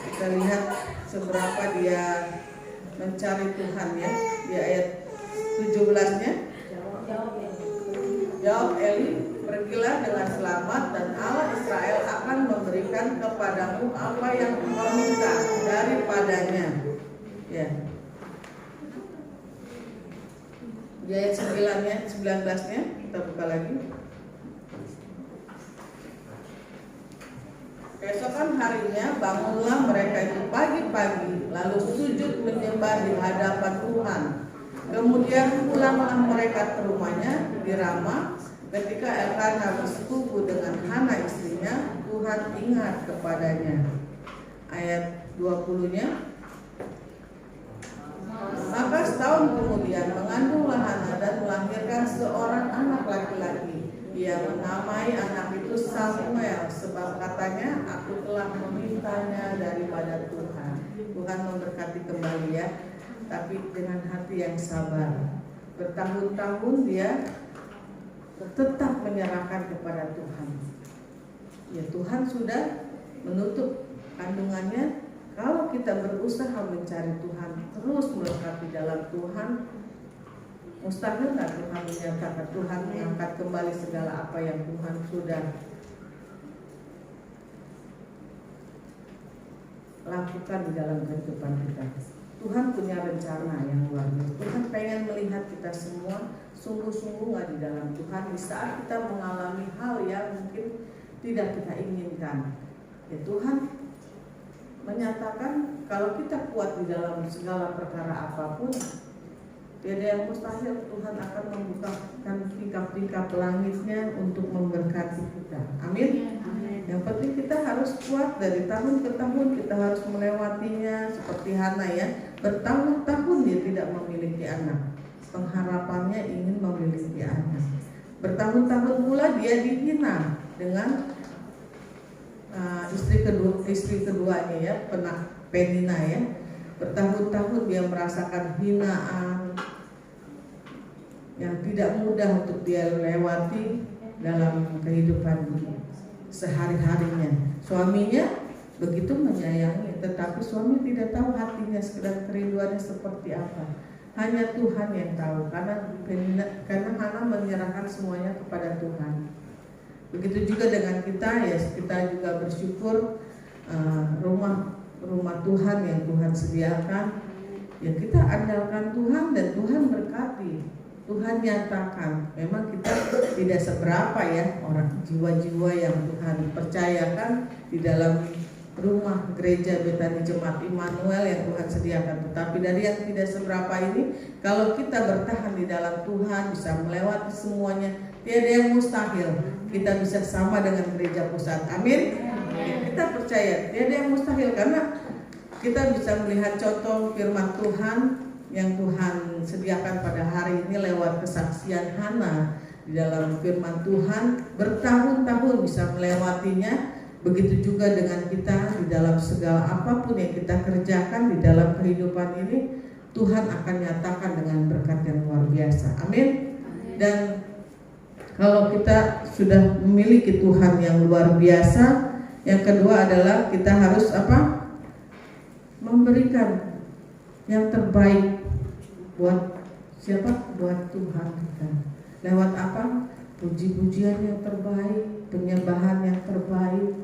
Kita lihat seberapa dia mencari Tuhan ya. Di ayat 17-nya. Jawab Eli, pergilah dengan selamat dan Allah Israel akan memberikan kepadamu apa yang engkau minta daripadanya. Ya. Di ayat 19-nya kita buka lagi. Keesokan harinya bangunlah mereka itu pagi-pagi, lalu sujud menyembah di hadapan Tuhan. Kemudian pulanglah mereka ke rumahnya di Rama. Ketika Elkanah bersetubuh dengan Hana istrinya, Tuhan ingat kepadanya. Ayat 20-nya. Maka setahun kemudian mengandunglah Hana dan melahirkan seorang anak laki-laki. Ia menamai anak itu Samuel, sebab katanya, aku telah memintanya daripada Tuhan. Tuhan memberkati kembali ya, tapi dengan hati yang sabar. Bertahun-tahun dia tetap menyerahkan kepada Tuhan. Ya, Tuhan sudah menutup kandungannya. Kalau kita berusaha mencari Tuhan, terus melekat di dalam Tuhan, mustahil nggak Tuhan menyatakan, Tuhan mengangkat kembali segala apa yang Tuhan sudah lakukan di dalam kehidupan kita. Tuhan punya rencana yang luar biasa. Tuhan pengen melihat kita semua sungguh-sungguh nggak di dalam Tuhan di saat kita mengalami hal yang mungkin tidak kita inginkan. Ya, Tuhan menyatakan kalau kita kuat di dalam segala perkara apapun, tiada yang mustahil. Tuhan akan membukakan tingkap-tingkap langitnya untuk memberkati kita. Amin. Yang penting kita harus kuat dari tahun ke tahun, kita harus melewatinya. Seperti Hana ya, bertahun-tahun dia tidak memiliki anak, pengharapannya ingin memiliki anak. Bertahun-tahun pula dia dihina dengan istri keduanya ya, Penina ya. Bertahun-tahun dia merasakan hinaan yang tidak mudah untuk dia lewati dalam kehidupan sehari-harinya. Suaminya begitu menyayangi, tetapi suami tidak tahu hatinya dan kerinduannya seperti apa. Hanya Tuhan yang tahu, karena Hana menyerahkan semuanya kepada Tuhan. Begitu juga dengan kita ya, kita juga bersyukur rumah Tuhan yang Tuhan sediakan. Ya, kita andalkan Tuhan dan Tuhan berkati. Tuhan nyatakan, memang kita tidak seberapa ya orang jiwa-jiwa yang Tuhan percayakan di dalam rumah gereja Betani Jemaat Immanuel yang Tuhan sediakan. Tetapi dari yang tidak seberapa ini, kalau kita bertahan di dalam Tuhan, bisa melewati semuanya, tiada yang mustahil. Kita bisa sama dengan gereja pusat. Amin. Kita percaya tiada yang mustahil, karena kita bisa melihat contoh firman Tuhan yang Tuhan sediakan pada hari ini lewat kesaksian Hana. Di dalam firman Tuhan bertahun-tahun bisa melewatinya. Begitu juga dengan kita di dalam segala apapun yang kita kerjakan di dalam kehidupan ini, Tuhan akan nyatakan dengan berkat yang luar biasa. Amin. Dan kalau kita sudah memiliki Tuhan yang luar biasa, yang kedua adalah kita harus apa? Memberikan yang terbaik buat siapa? Buat Tuhan kita. Lewat apa? puji-pujian yang terbaik, penyembahan yang terbaik,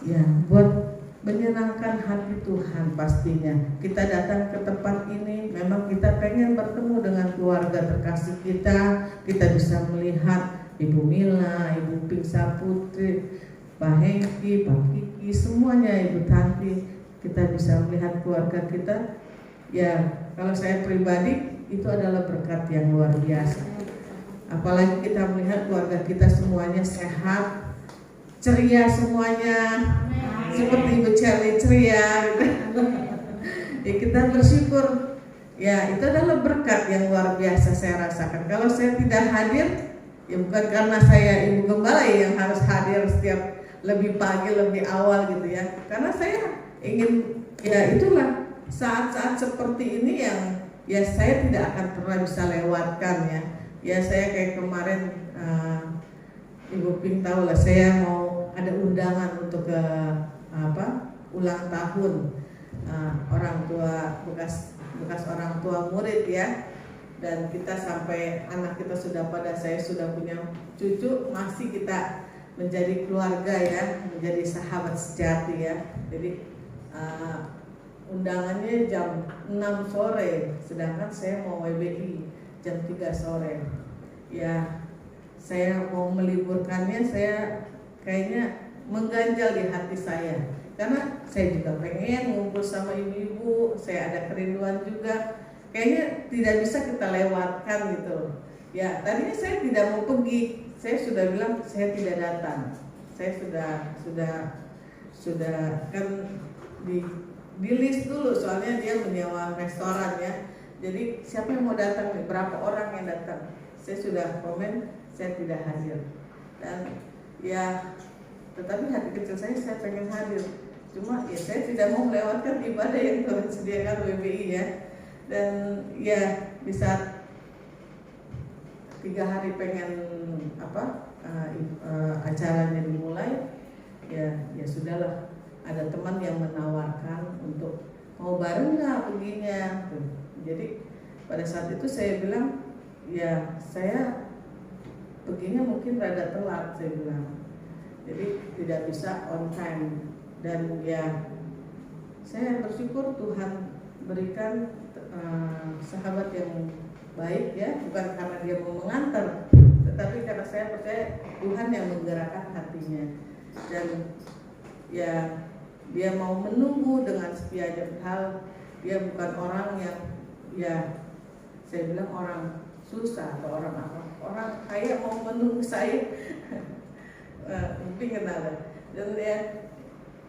ya buat menyenangkan hati Tuhan. Pastinya kita datang ke tempat ini memang kita pengen bertemu dengan keluarga terkasih kita bisa melihat Ibu Mila, Ibu Pink Saputri, Pak Hengki, Pak Kiki, semuanya, Ibu Tanti, kita bisa melihat keluarga kita. Ya, kalau saya pribadi itu adalah berkat yang luar biasa. Apalagi kita melihat keluarga kita semuanya sehat, ceria semuanya, seperti Ibu Charlie ceria gitu. Ya, kita bersyukur. Ya, itu adalah berkat yang luar biasa saya rasakan. Kalau saya tidak hadir, ya bukan karena saya Ibu Gembala yang harus hadir setiap lebih pagi, lebih awal gitu ya. Karena saya ingin, ya itulah saat-saat seperti ini yang ya saya tidak akan pernah bisa lewatkan ya. Ya saya kayak kemarin Ibu Pink tahu lah, saya mau ada undangan untuk ke ulang tahun orang tua bekas orang tua murid ya. Dan kita sampai anak kita sudah pada, saya sudah punya cucu, masih kita menjadi keluarga ya, menjadi sahabat sejati ya. Jadi undangannya jam 6 sore, sedangkan saya mau WBI jam 3 sore. Ya, saya mau meliburkannya, saya kayaknya mengganjal di hati saya. Karena saya juga pengen ngumpul sama ibu-ibu, saya ada kerinduan juga. Kayaknya tidak bisa kita lewatkan gitu. Ya, tadinya saya tidak mau pergi. Saya sudah bilang saya tidak datang. Saya sudah kan di list dulu, soalnya dia menyewa restoran ya. Jadi siapa yang mau datang nih? Berapa orang yang datang? Saya sudah komen saya tidak hadir. Dan ya tetapi hati kecil saya pengen hadir. Cuma ya saya tidak mau melewatkan ibadah yang Tuhan sediakan WBI ya. Dan ya di saat 3 hari pengen acaranya dimulai, ya sudahlah, ada teman yang menawarkan untuk mau bareng nggak perginya. Jadi pada saat itu saya bilang ya saya perginya mungkin rada telat, saya bilang. Jadi tidak bisa on time. Dan ya saya bersyukur Tuhan berikan sahabat yang baik ya, bukan karena dia mau mengantar, tetapi karena saya percaya Tuhan yang menggerakkan hatinya. Dan ya dia mau menunggu dengan setia dan hal. Dia bukan orang yang ya saya bilang orang susah atau orang apa, orang kaya mau menunggu saya. Mungkin kenal. Dan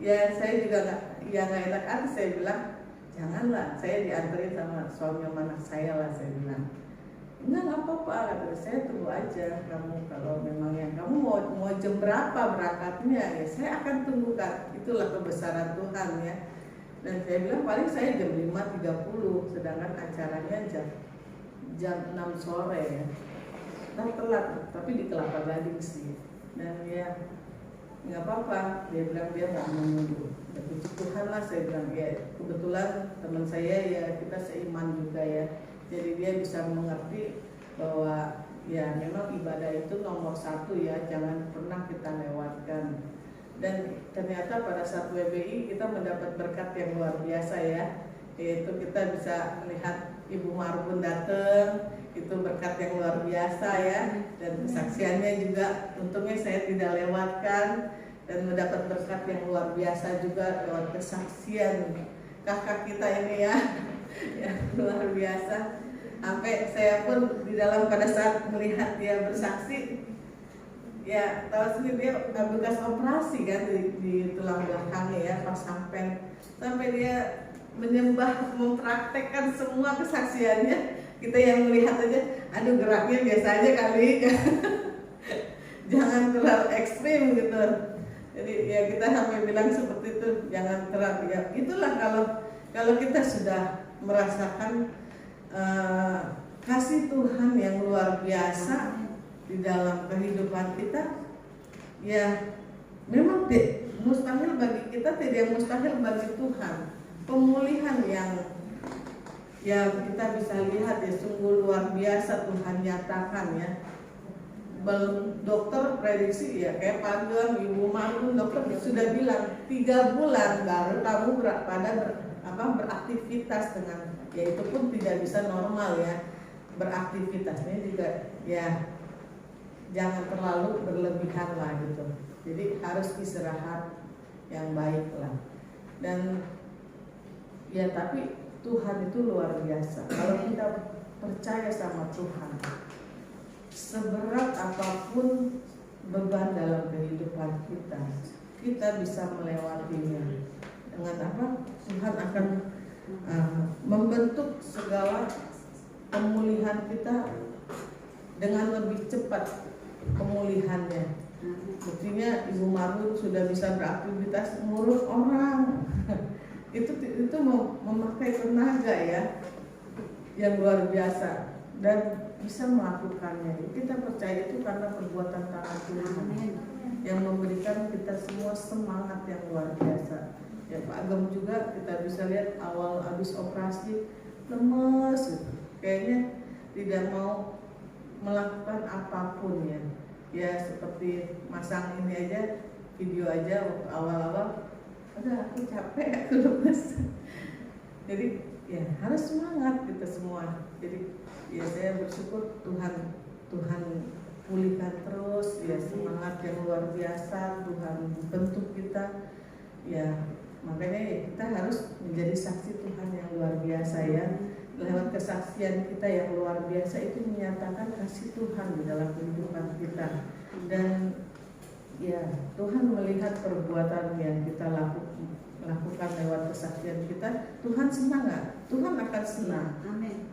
ya saya juga nggak enak hati, saya bilang janganlah, saya dianterin sama suami anak saya lah, saya bilang enggak apa-apa, saya tunggu aja kamu, kalau memang yang kamu mau jam berapa berangkatnya ya saya akan tunggu kan, itulah kebesaran Tuhan ya. Dan saya bilang paling saya jam 5.30, sedangkan acaranya jam 6 sore ya. Nah telat, tapi di Kelapa Gading sih. Dan ya nggak apa-apa, dia bilang dia nggak menunggu. Puji Tuhan lah, saya bilang ya kebetulan teman saya ya kita seiman juga ya. Jadi dia bisa mengerti bahwa ya memang ibadah itu nomor 1 ya, jangan pernah kita lewatkan. Dan ternyata pada saat WBI kita mendapat berkat yang luar biasa ya, yaitu kita bisa melihat Ibu Marbun datang, itu berkat yang luar biasa ya. Dan kesaksiannya juga untungnya saya tidak lewatkan, dan mendapat berkat yang luar biasa juga lewat kesaksian kakak kita ini ya. Ya luar biasa. Sampai saya pun di dalam pada saat melihat dia bersaksi, ya tahu sendiri dia bekas operasi kan di tulang belakangnya ya, pas sampai dia menyembah, mempraktekkan semua kesaksiannya. Kita yang melihat aja, aduh geraknya biasa aja kali. Jangan terlalu ekstrim gitu. Jadi ya kita sampai bilang seperti itu, jangan terlalu ya. Itulah kalau kita sudah merasakan kasih Tuhan yang luar biasa di dalam kehidupan kita, ya memang mustahil bagi kita, tidak mustahil bagi Tuhan. Pemulihan yang kita bisa lihat ya, sungguh luar biasa Tuhan nyatakan ya. dokter prediksi ya kayak Panduan, Ibu Marun, dokter sudah bilang 3 bulan baru kamu beraktivitas dengan, ya itu pun tidak bisa normal ya, beraktivitasnya juga ya jangan terlalu berlebihan lah gitu. Jadi harus istirahat yang baik lah. Dan ya tapi Tuhan itu luar biasa. Kalau kita percaya sama Tuhan, seberat apapun beban dalam kehidupan kita, kita bisa melewatinya. Dengan apa? Tuhan akan membentuk segala pemulihan kita dengan lebih cepat pemulihannya. Buktinya Ibu Marun sudah bisa beraktivitas ngurus orang. itu memakai tenaga ya yang luar biasa dan bisa melakukannya. Kita percaya itu karena perbuatan tangan Tuhan yang memberikan kita semua semangat yang luar biasa. Ya Pak Agam juga kita bisa lihat awal habis operasi lemes gitu. Kayaknya tidak mau melakukan apapun ya. Ya seperti masang ini aja, video aja waktu awal-awal, udah aku capek, aku lemes. Jadi ya harus semangat kita semua. Jadi ya saya bersyukur Tuhan pulihkan terus ya semangat yang luar biasa. Tuhan bentuk kita ya, makanya ya kita harus menjadi saksi Tuhan yang luar biasa ya. Lewat kesaksian kita yang luar biasa itu menyatakan kasih Tuhan di dalam kehidupan kita. Dan ya Tuhan melihat perbuatan yang kita lakukan lewat kesaksian kita. Tuhan senang gak? Tuhan akan senang. Amin.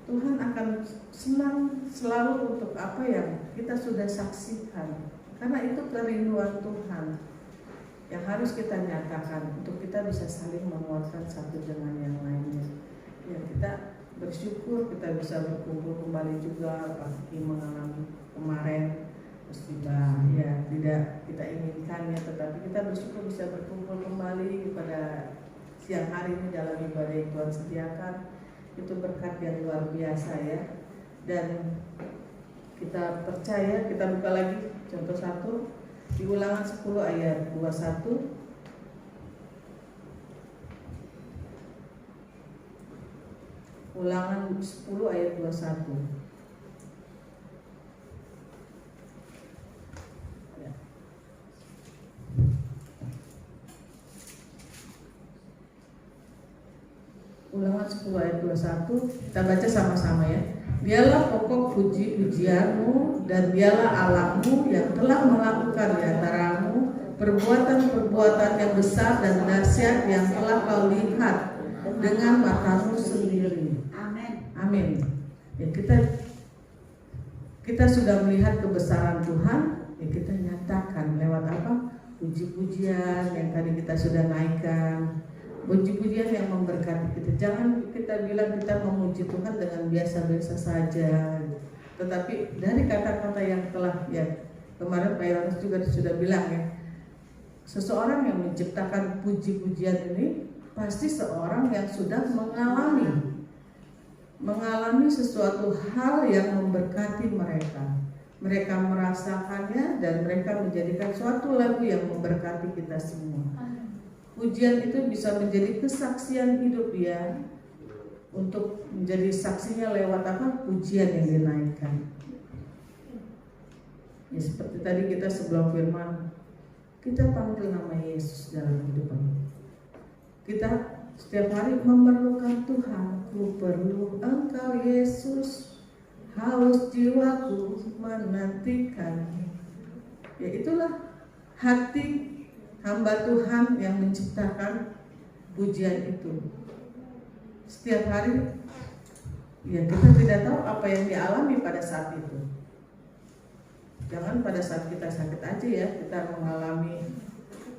Tuhan akan senang selalu untuk apa yang kita sudah saksikan. Karena itu kerinduan Tuhan yang harus kita nyatakan untuk kita bisa saling menguatkan satu dengan yang lainnya. Ya kita bersyukur kita bisa berkumpul kembali juga. Pasti mengalami kemarin musibah ya tidak kita inginkan ya, tetapi kita bersyukur bisa berkumpul kembali pada siang hari ini dalam ibadah yang Tuhan sediakan. Itu berkat yang luar biasa ya. Dan kita percaya, kita buka lagi contoh 1 di Ulangan 10 ayat 21. Ulangan 10 ayat 21. Ya. Ulangan 10 ayat 21. Kita baca sama-sama ya. Dialah pokok puji-pujianmu dan dialah Allahmu yang telah melakukan di antaramu perbuatan-perbuatan yang besar dan dahsyat yang telah kau lihat dengan matamu sendiri. Amin. Ya, kita sudah melihat kebesaran Tuhan, ya kita nyatakan lewat apa? Puji-pujian yang tadi kita sudah naikkan, puji-pujian yang memberkati kita. Jangan kita bilang kita memuji Tuhan dengan biasa-biasa saja, tetapi dari kata-kata yang telah ya kemarin Pak Yohanes juga sudah bilang ya, seseorang yang menciptakan puji-pujian ini pasti seorang yang sudah mengalami sesuatu hal yang memberkati mereka. Mereka merasakannya dan mereka menjadikan suatu lagu yang memberkati kita semua. Pujian itu bisa menjadi kesaksian hidup dia untuk menjadi saksinya lewat apa? Pujian yang dinaikkan. Ya seperti tadi kita sebelum firman, kita panggil nama Yesus dalam kehidupan. Kita setiap hari memerlukan Tuhan. Ku perlu Engkau Yesus, haus jiwaku menantikan. Ya itulah hati hamba Tuhan yang menciptakan pujian itu. Setiap hari ya kita tidak tahu apa yang dialami pada saat itu. Jangan pada saat kita sakit aja ya kita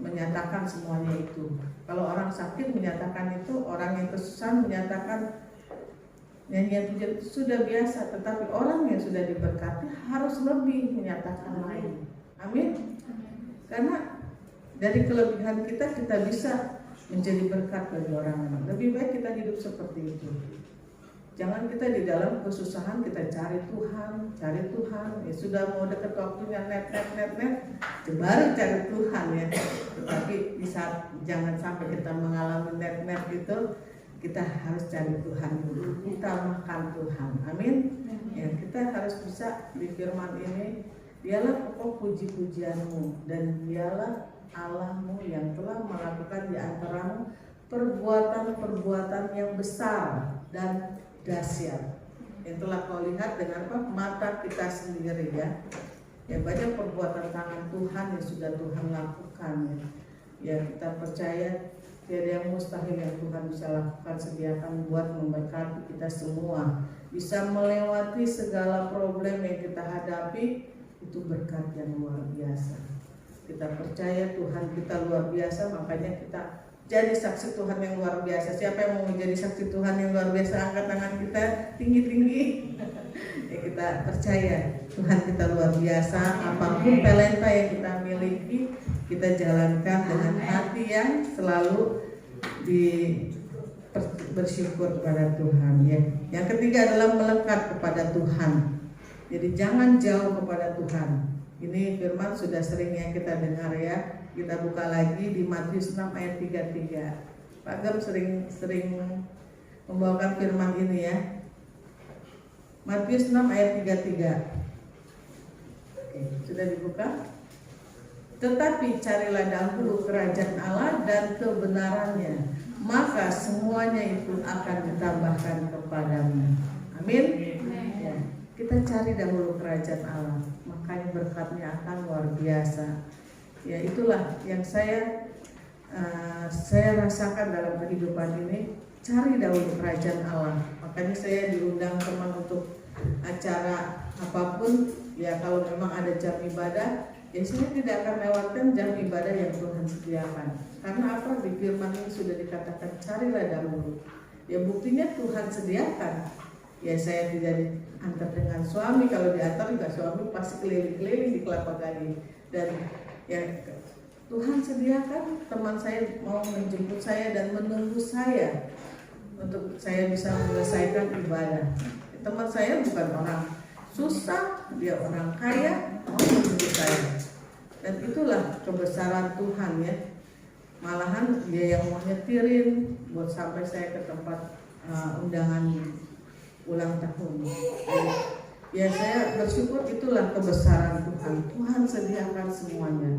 menyatakan semuanya itu. Kalau orang sakit menyatakan itu, orang yang kesusahan menyatakan nyanyian pujian itu sudah biasa. Tetapi orang yang sudah diberkati harus lebih menyatakan lain. Amin. Karena dari kelebihan kita bisa menjadi berkat bagi orang lain. Lebih baik kita hidup seperti itu. Jangan kita di dalam kesusahan kita cari Tuhan. Ya sudah mau deket waktunya net, baru cari Tuhan ya. Tetapi di saat jangan sampai kita mengalami net itu, kita harus cari Tuhan dulu. Utamakan Tuhan. Amin. Ya, kita harus bisa di firman ini, dialah pokok puji-pujianmu dan dialah Allahmu yang telah melakukan di antaramu perbuatan-perbuatan yang besar dan dahsyat yang telah kau lihat dengan mata kita sendiri ya. Ya, banyak perbuatan tangan Tuhan yang sudah Tuhan lakukan ya. Ya, kita percaya tiada yang mustahil yang Tuhan bisa lakukan. Sediakan buat memberkati kita semua, bisa melewati segala problem yang kita hadapi. Itu berkat yang luar biasa. Kita percaya Tuhan kita luar biasa, makanya kita jadi saksi Tuhan yang luar biasa. Siapa yang mau menjadi saksi Tuhan yang luar biasa? Angkat tangan kita tinggi-tinggi. Ya, kita percaya Tuhan kita luar biasa. Apapun talenta yang kita miliki, kita jalankan dengan hati yang selalu bersyukur kepada Tuhan ya. Yang ketiga adalah melekat kepada Tuhan. Jadi jangan jauh kepada Tuhan. Ini firman sudah sering ya kita dengar ya. Kita buka lagi di Matius 6 ayat 33. Pak Gem sering membawakan firman ini ya. Matius 6 ayat 33. Oke, sudah dibuka? Tetapi carilah dahulu kerajaan Allah dan kebenarannya, maka semuanya itu akan ditambahkan kepadamu. Amin. Ya, kita cari dahulu kerajaan Allah, makanya berkatnya akan luar biasa. Ya, itulah yang saya rasakan dalam kehidupan ini. Cari dahulu kerajaan Allah. Makanya saya diundang teman untuk acara apapun. Ya, kalau memang ada jam ibadah, ya saya tidak akan lewatkan jam ibadah yang Tuhan sediakan. Karena apa? Di firman ini sudah dikatakan carilah dahulu. Ya, buktinya Tuhan sediakan. Ya, saya tidak diantar dengan suami. Kalau diantar juga suami pasti keliling-keliling di Kelapa Gading. Dan ya, Tuhan sediakan teman saya mau menjemput saya dan menunggu saya untuk saya bisa menyelesaikan ibadah. Teman saya bukan orang susah, dia orang kaya, mau menjemput saya. Dan itulah kebesaran Tuhan ya. Malahan dia yang mau nyetirin buat sampai saya ke tempat undangan ulang tahun. Ya, saya bersyukur itulah kebesaran Tuhan. Tuhan sediakan semuanya.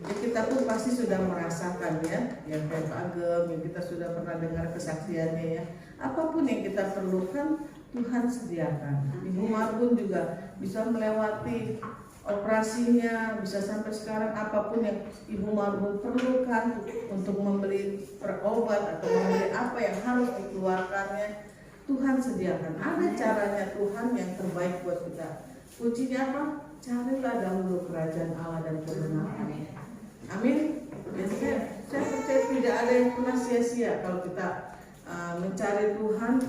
Ya, kita pun pasti sudah merasakan ya, yang kayak Pak Agem, yang kita sudah pernah dengar kesaksiannya ya. Apapun yang kita perlukan, Tuhan sediakan. Ibu Marbun juga bisa melewati operasinya, bisa sampai sekarang apapun yang Ibu Marbun perlukan untuk membeli obat atau membeli apa yang harus dikeluarkannya, Tuhan sediakan. Ada caranya Tuhan yang terbaik buat kita. Kuncinya apa? Carilah dahulu kerajaan Allah dan kebenarannya. Amin. Ya, saya percaya tidak ada yang pernah sia-sia kalau kita mencari Tuhan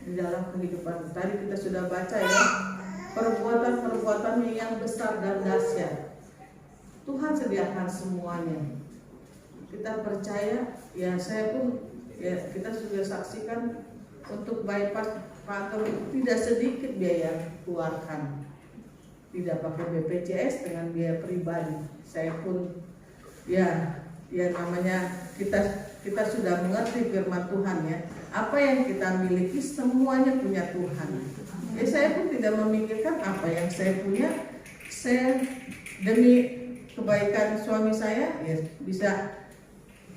di dalam kehidupan. Tadi kita sudah baca ya, perbuatan-perbuatannya yang besar dan dahsyat. Tuhan sediakan semuanya. Kita percaya, ya saya pun ya kita sudah saksikan untuk bypass kantor itu tidak sedikit biaya keluarkan. Tidak pakai BPJS dengan biaya pribadi. Saya pun ya namanya kita sudah mengerti firman Tuhan ya. Apa yang kita miliki semuanya punya Tuhan. Ya, saya pun tidak memikirkan apa yang saya punya. Saya demi kebaikan suami saya ya bisa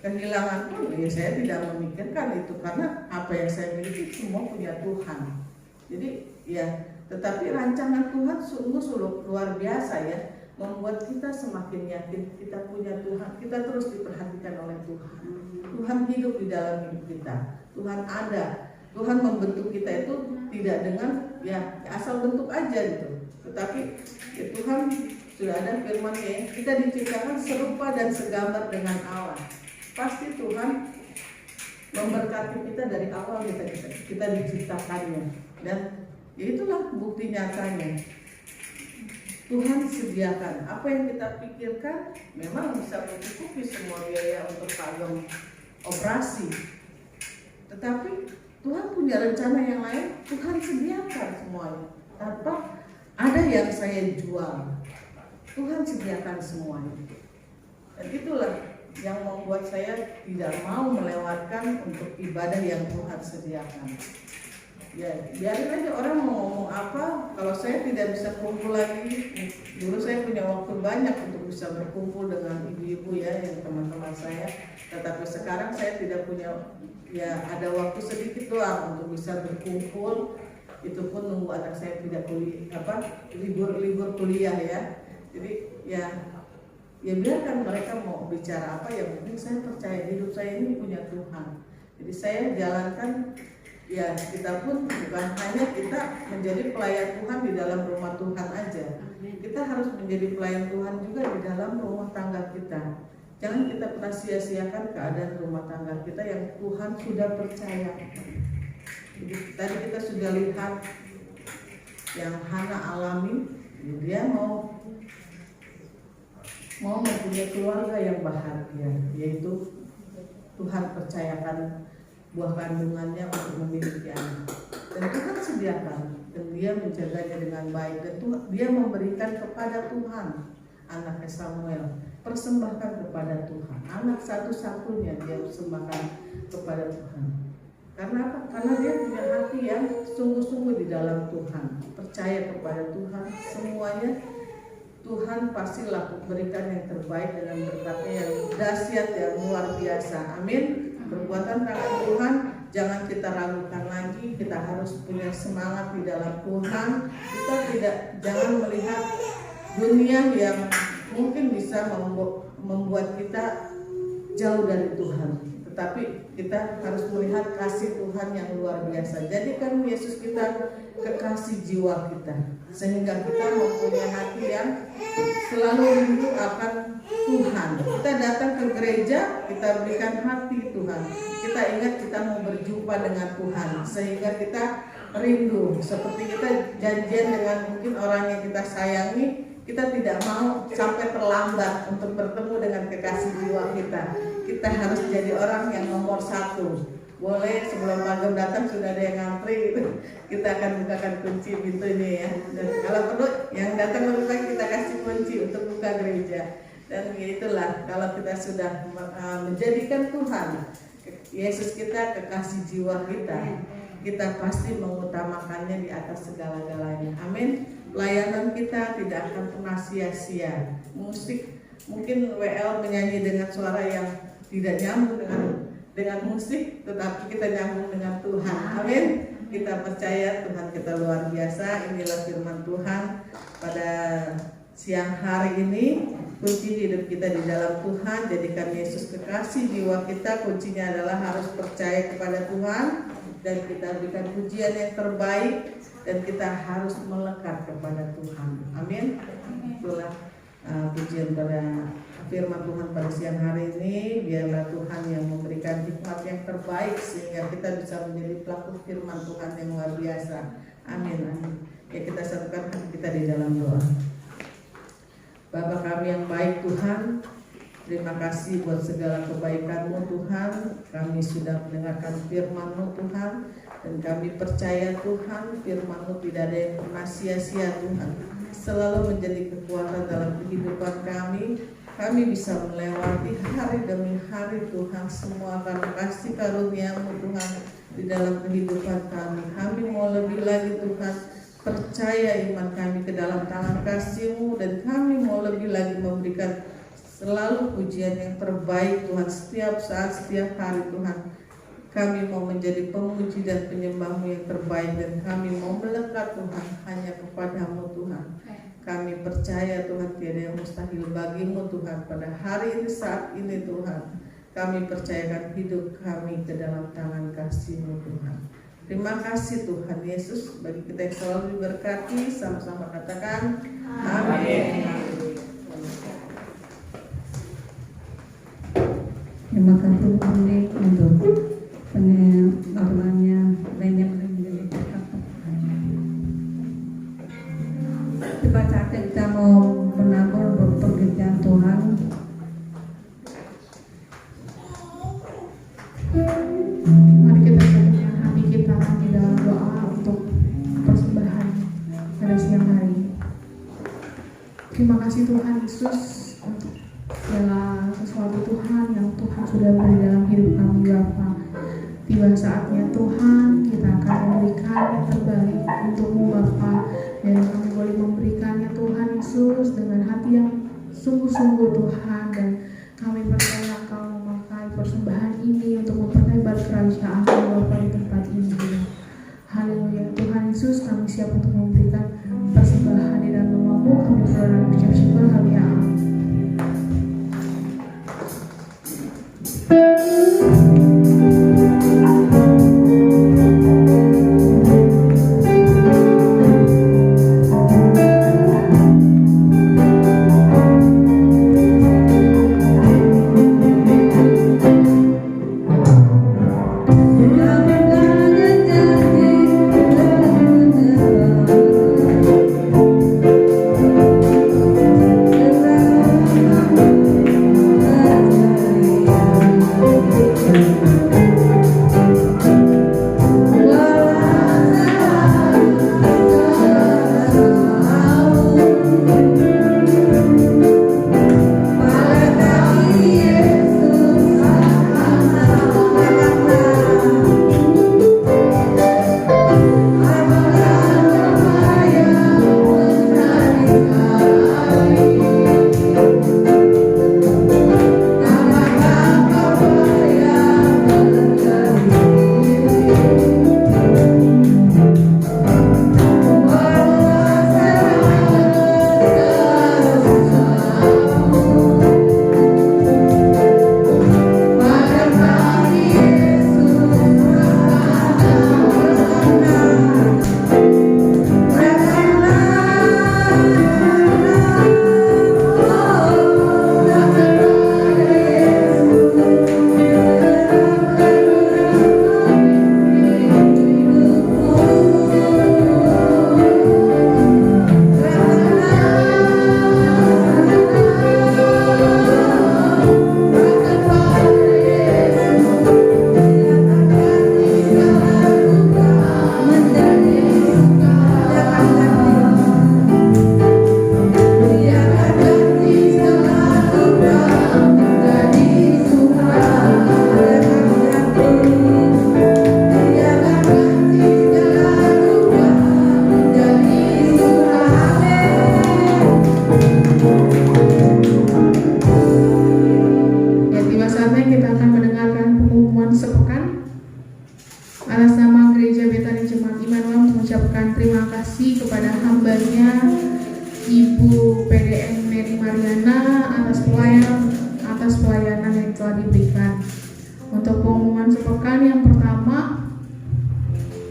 kehilangan pun ya saya tidak memikirkan itu, karena apa yang saya miliki semua punya Tuhan. Jadi ya, tetapi rancangan Tuhan sungguh luar biasa ya, membuat kita semakin yakin kita punya Tuhan. Kita terus diperhatikan oleh Tuhan. Tuhan hidup di dalam hidup kita. Tuhan ada. Tuhan membentuk kita itu tidak dengan ya asal bentuk aja gitu. Tetapi ya, Tuhan sudah ada firman-Nya, kita diciptakan serupa dan segambar dengan Allah. Pasti Tuhan memberkati kita dari awal kita diciptakannya. Dan ya itulah bukti nyatanya. Tuhan sediakan apa yang kita pikirkan, memang bisa mencukupi semua biaya untuk Pak Agem operasi. Tetapi Tuhan punya rencana yang lain, Tuhan sediakan semuanya. Tanpa ada yang saya jual, Tuhan sediakan semuanya. Dan itulah yang membuat saya tidak mau melewatkan untuk ibadah yang Tuhan sediakan. Ya, biarin aja orang mau ngomong apa, kalau saya tidak bisa kumpul lagi. Dulu saya punya waktu banyak untuk bisa berkumpul dengan ibu-ibu ya, yang teman-teman saya. Tetapi sekarang saya tidak punya, ya ada waktu sedikit doang untuk bisa berkumpul. Itu pun nunggu anak saya tidak libur kuliah ya. Jadi ya biarkan mereka mau bicara apa, yang penting saya percaya hidup saya ini punya Tuhan. Jadi saya jalankan. Ya, kita pun bukan hanya kita menjadi pelayan Tuhan di dalam rumah Tuhan aja. Kita harus menjadi pelayan Tuhan juga di dalam rumah tangga kita. Jangan kita pernah sia-siakan keadaan rumah tangga kita yang Tuhan sudah percaya. Jadi, tadi kita sudah lihat yang Hana alami, dia mau mempunyai keluarga yang bahagia, yaitu Tuhan percayakan buah kandungannya untuk memiliki anak, dan Tuhan sediakan, dan dia menjaganya dengan baik, dan dia memberikan kepada Tuhan anaknya Samuel, persembahkan kepada Tuhan, anak satu-satunya dia persembahkan kepada Tuhan. Karena apa? Karena dia punya hati yang sungguh-sungguh di dalam Tuhan, percaya kepada Tuhan, semuanya Tuhan pastilah berikan yang terbaik dengan berkatnya yang dahsyat, yang luar biasa. Amin. Perbuatan tangan Tuhan jangan kita ragukan lagi. Kita harus punya semangat di dalam Tuhan. Kita jangan melihat dunia yang mungkin bisa membuat kita jauh dari Tuhan, tetapi kita harus melihat kasih Tuhan yang luar biasa. Jadikan Yesus kita kekasih jiwa kita, sehingga kita mempunyai hati yang selalu rindu akan Tuhan. Kita datang ke gereja, kita berikan hati Tuhan. Kita ingat kita mau berjumpa dengan Tuhan, sehingga kita rindu. Seperti kita janjian dengan mungkin orang yang kita sayangi, kita tidak mau sampai terlambat untuk bertemu dengan kekasih jiwa kita. Kita harus jadi orang yang nomor satu. Boleh sebelum maghrib datang sudah ada yang ngantri, kita akan bukakan kunci pintunya ya. Dan kalau perlu yang datang lebih baik kita kasih kunci untuk buka gereja. Dan itulah kalau kita sudah menjadikan Tuhan Yesus kita kekasih jiwa kita, kita pasti mengutamakannya di atas segala-galanya. Amin. Pelayanan kita tidak akan pernah sia-sia. Musik mungkin WL menyanyi dengan suara yang tidak nyambung dengan musik, tetapi kita nyambung dengan Tuhan. Amin. Kita percaya Tuhan kita luar biasa. Inilah firman Tuhan pada siang hari ini. Kunci hidup kita di dalam Tuhan. Jadikan Yesus kekasih jiwa kita. Kuncinya adalah harus percaya kepada Tuhan, dan kita berikan pujian yang terbaik, dan kita harus melekat kepada Tuhan. Amin. Itulah pujian pada firman Tuhan pada siang hari ini. Biarlah Tuhan yang memberikan hikmat yang terbaik, sehingga kita bisa menjadi pelaku firman Tuhan yang luar biasa. Amin. Amin. Ya, kita satukan hati kita di dalam doa. Bapa kami yang baik Tuhan, terima kasih buat segala kebaikan-Mu Tuhan. Kami sudah mendengarkan firman-Mu Tuhan, dan kami percaya Tuhan firman-Mu tidak ada yang pernah sia-sia Tuhan, selalu menjadi kekuatan dalam kehidupan kami. Kami bisa melewati hari demi hari Tuhan, semua karena kasih karunia-Mu Tuhan di dalam kehidupan kami. Kami mau lebih lagi Tuhan percaya iman kami ke dalam tangan kasih-Mu, dan kami mau lebih lagi memberikan selalu pujian yang terbaik Tuhan setiap saat, setiap hari Tuhan. Kami mau menjadi pemuji dan penyembah-Mu yang terbaik, dan kami mau melekat Tuhan hanya kepada-Mu Tuhan. Kami percaya Tuhan tiada yang mustahil bagi-Mu Tuhan pada hari ini, saat ini Tuhan. Kami percayakan hidup kami ke dalam tangan kasih-Mu Tuhan. Terima kasih Tuhan Yesus, bagi kita yang selalu diberkati. Sama-sama katakan amin. Terima kasih Bunda untuk penyampaiannya, banyak menjadi berkat. Coba saat kita mau menabur pekerjaan Tuhan, Mari kita satukan hati kita kasih Tuhan Yesus untuk segala sesuatu Tuhan yang Tuhan sudah beri dalam hidup kami Bapa. Tiba saatnya Tuhan kita akan memberikan yang terbaik untuk-Mu Bapa, dan kami boleh memberikannya Tuhan Yesus dengan hati yang sungguh-sungguh Tuhan, dan kami percaya Engkau memakai persembahan ini untuk memperlebar kerajaan-Mu Bapa di tempat ini. Haleluya. Tuhan Yesus, kami siap untuk memberikan persembahan di dalam nama-Mu. Kami berdoa dan ucap syukur. Haleluya.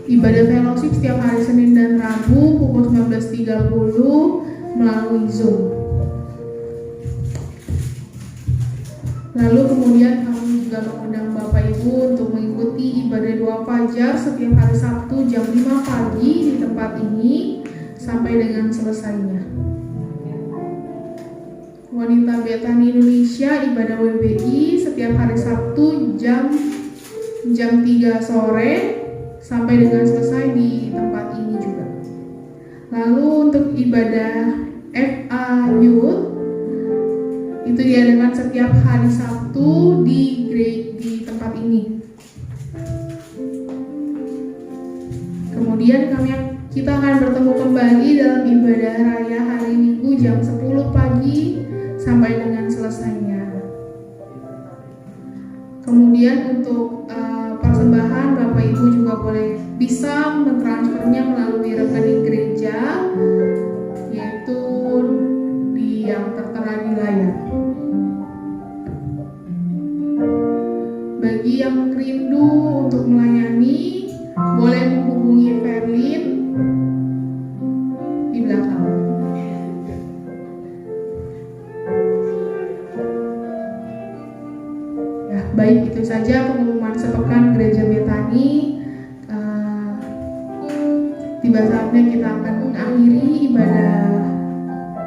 Ibadah fellowship setiap hari Senin dan Rabu pukul 19.30 melalui Zoom. Lalu kemudian kami juga mengundang Bapak Ibu untuk mengikuti ibadah doa fajar setiap hari Sabtu jam 5 pagi di tempat ini sampai dengan selesainya. Wanita Betani Indonesia ibadah WBI setiap hari Sabtu jam 3 sore sampai dengan selesai di tempat ini juga. Lalu untuk ibadah FA Youth itu diadakan setiap hari Sabtu di tempat ini. Kemudian kita akan bertemu kembali dalam ibadah raya hari Minggu jam 10 pagi sampai dengan selesainya. Kemudian untuk persembahan Bapak Ibu juga boleh bisa mentransfernya melalui rekening gereja, yaitu yang tertera di layar. Bagi yang rindu untuk melayani, boleh menghubungi Verlin di belakang. Ya, baik, itu saja pengumuman sepekan Gereja Betani. Tiba saatnya kita akan mengakhiri ibadah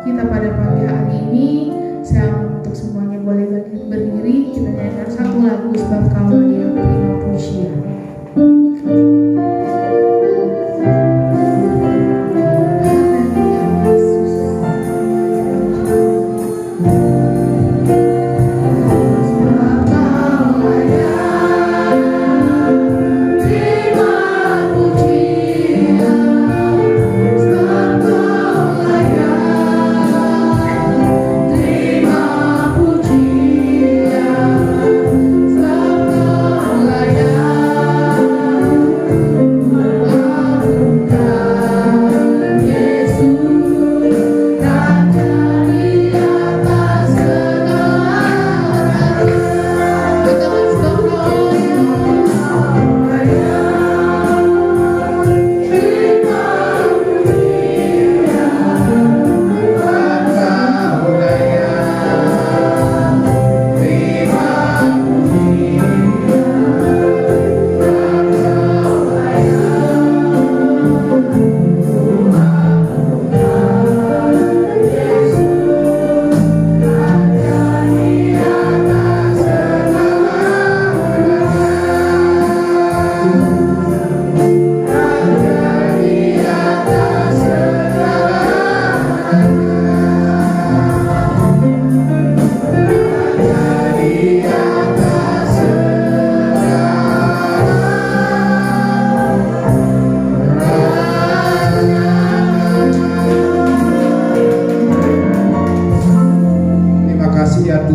kita pada pagi hari ini. Saya untuk semuanya boleh berdiri, kita nyanyikan satu lagu sebab Kamu yang terima pujian.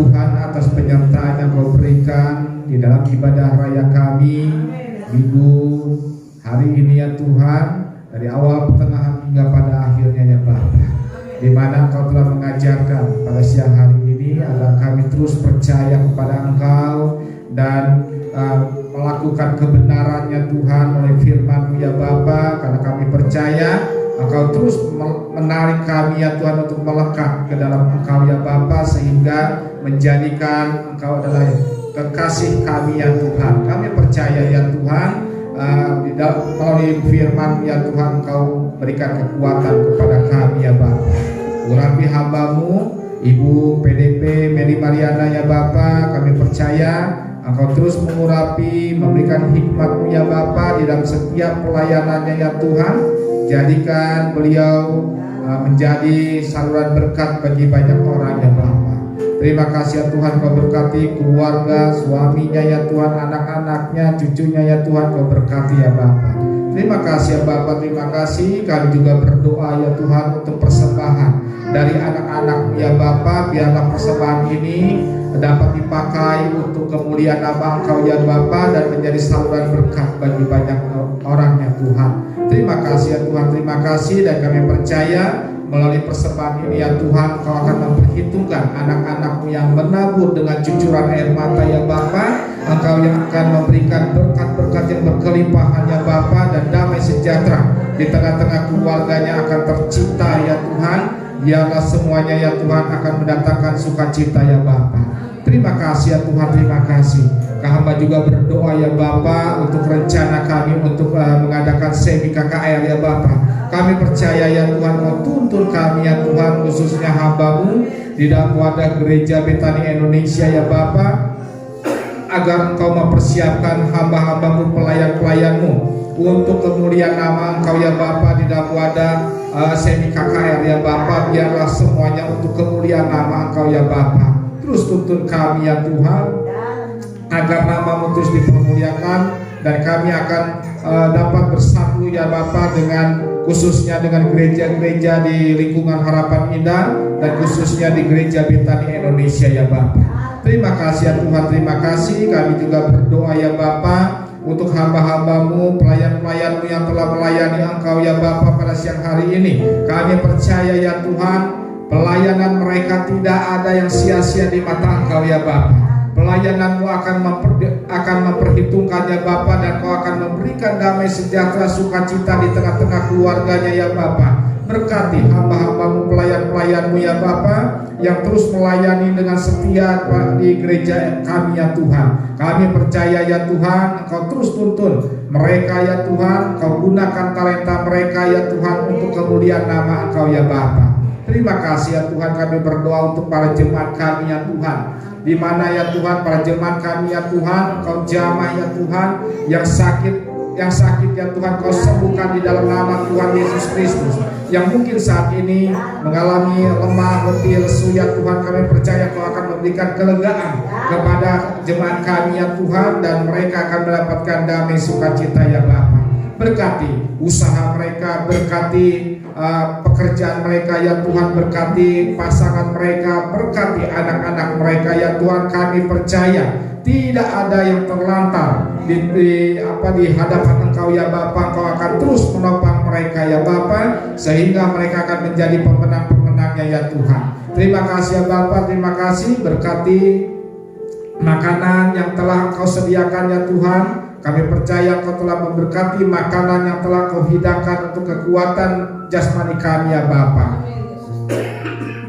Tuhan atas penyertaan yang Kau berikan di dalam ibadah raya kami minggu hari ini ya Tuhan, dari awal, pertengahan hingga pada akhirnya ya Bapa, di mana Engkau telah mengajarkan pada siang hari ini agar kami terus percaya kepada Engkau dan melakukan kebenarannya Tuhan oleh firman-Mu ya Bapa, karena kami percaya Engkau terus menarik kami ya Tuhan untuk melekat ke dalam Engkau ya Bapa, sehingga menjadikan Engkau adalah kekasih kami ya Tuhan. Kami percaya ya Tuhan, melalui firman ya Tuhan Engkau berikan kekuatan kepada kami ya Bapa. Urapi hamba-Mu Ibu PDP Mary Mariana ya Bapa, kami percaya Engkau terus mengurapi, memberikan hikmat-Mu ya Bapa di dalam setiap pelayanannya ya Tuhan. Jadikan beliau menjadi saluran berkat bagi banyak orang ya Bapa. Terima kasih ya Tuhan, Kau berkati keluarga, suaminya ya Tuhan, anak-anaknya, cucunya ya Tuhan, Kau berkati ya Bapa. Terima kasih ya Bapa, terima kasih. Kami juga berdoa ya Tuhan untuk persembahan dari anak-anak ya Bapa. Biarlah persembahan ini dapat dipakai untuk kemuliaan nama Engkau ya Bapa, dan menjadi saluran berkat bagi banyak orang ya Tuhan. Terima kasih ya Tuhan, terima kasih. Dan kami percaya melalui persembahan ini ya Tuhan, Kau akan memperhitungkan anak-anak-Mu yang menabur dengan cucuran air mata ya Bapa. Engkau yang akan memberikan berkat-berkat yang berkelimpahan ya Bapa, dan damai sejahtera di tengah-tengah keluarganya akan tercipta ya Tuhan. Biarlah semuanya ya Tuhan akan mendatangkan sukacita ya Bapa. Terima kasih ya Tuhan, terima kasih. Hamba juga berdoa ya Bapa untuk rencana kami untuk mengadakan semi KKR ya Bapa. Kami percaya ya Tuhan, Kau tuntun kami ya Tuhan, khususnya hamba-Mu di dalam wadah gereja Betani Indonesia ya Bapa, agar Engkau mempersiapkan hamba-hamba-Mu, pelayan-pelayan-Mu untuk kemuliaan nama Engkau ya Bapa di dalam wadah semi KKR ya Bapa. Biarlah semuanya untuk kemuliaan nama Engkau ya Bapa. Terus tuntun kami ya Tuhan, agar nama-Mu terus dipermuliakan, dan kami akan dapat bersatu ya Bapa, dengan khususnya dengan gereja-gereja di lingkungan Harapan Indah, dan khususnya di gereja Betani Indonesia ya Bapa. Terima kasih ya Tuhan, terima kasih. Kami juga berdoa ya Bapa untuk hamba-hamba-Mu, pelayan-pelayan-Mu yang telah melayani Engkau ya Bapa pada siang hari ini. Kami percaya ya Tuhan, pelayanan mereka tidak ada yang sia-sia di mata Engkau ya Bapa. Pelayanan-Mu akan memperhitungkan ya Bapa, dan Kau akan memberikan damai sejahtera, sukacita di tengah-tengah keluarganya ya Bapa. Berkati hamba-hamba-Mu, pelayan-pelayan-Mu ya Bapa, yang terus melayani dengan setia di gereja kami ya Tuhan. Kami percaya ya Tuhan, Engkau terus tuntun mereka ya Tuhan. Kau gunakan talenta mereka ya Tuhan untuk kemuliaan nama Engkau ya Bapa. Terima kasih ya Tuhan, kami berdoa untuk para jemaat kami ya Tuhan, di mana ya Tuhan para jemaat kami ya Tuhan, Engkau jamah ya Tuhan, yang sakit ya Tuhan, Kau sembuhkan di dalam nama Tuhan Yesus Kristus. Yang mungkin saat ini mengalami lemah, letih, lesu ya Tuhan, kami percaya Kau akan memberikan kelegaan kepada jemaat kami ya Tuhan, dan mereka akan mendapatkan damai sukacita ya Bapa. Berkati usaha mereka, berkati pekerjaan mereka ya Tuhan, berkati pasangan mereka, berkati anak-anak mereka ya Tuhan. Kami percaya tidak ada yang terlantar di hadapan Engkau ya Bapa. Engkau akan terus menopang mereka ya Bapa, sehingga mereka akan menjadi pemenang-pemenangnya ya Tuhan. Terima kasih ya Bapa, terima kasih. Berkati makanan yang telah Engkau sediakan ya Tuhan. Kami percaya Engkau telah memberkati makanan yang telah Kau hidangkan untuk kekuatan jasmani kami ya Bapa.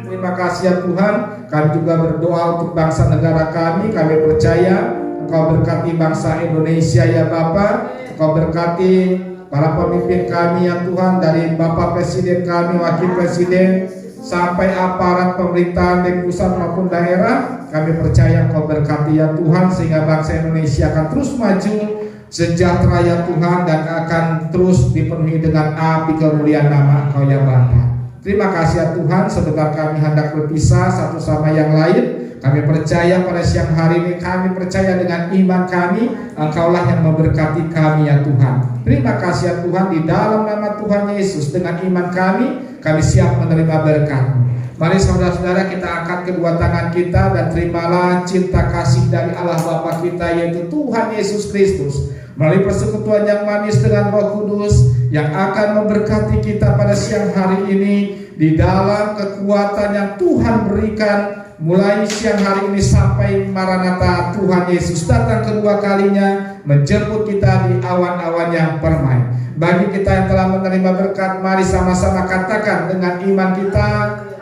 Terima kasih ya Tuhan. Kami juga berdoa untuk bangsa negara kami. Kami percaya Engkau berkati bangsa Indonesia ya Bapa. Engkau berkati para pemimpin kami ya Tuhan, dari Bapak Presiden kami, Wakil Presiden, sampai aparat pemerintahan di pusat maupun daerah. Kami percaya Engkau berkati ya Tuhan, sehingga bangsa Indonesia akan terus maju sejahtera ya Tuhan, dan akan terus dipenuhi dengan api kemuliaan nama Engkau ya Bapa. Terima kasih ya Tuhan. Sebentar kami hendak berpisah satu sama yang lain. Kami percaya pada siang hari ini, kami percaya dengan iman kami, Engkaulah yang memberkati kami ya Tuhan. Terima kasih ya Tuhan, di dalam nama Tuhan Yesus, dengan iman kami siap menerima berkat-Mu. Mari saudara-saudara kita angkat kedua tangan kita dan terimalah cinta kasih dari Allah Bapa kita, yaitu Tuhan Yesus Kristus, melalui persekutuan yang manis dengan Roh Kudus yang akan memberkati kita pada siang hari ini di dalam kekuatan yang Tuhan berikan mulai siang hari ini sampai Maranatha Tuhan Yesus datang kedua kalinya menjemput kita di awan-awan yang permai. Bagi kita yang telah menerima berkat, mari sama-sama katakan dengan iman kita,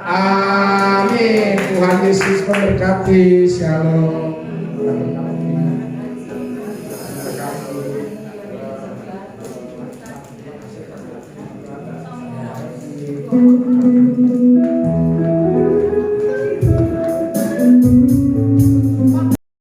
amin. Tuhan Yesus memberkati. Shalom.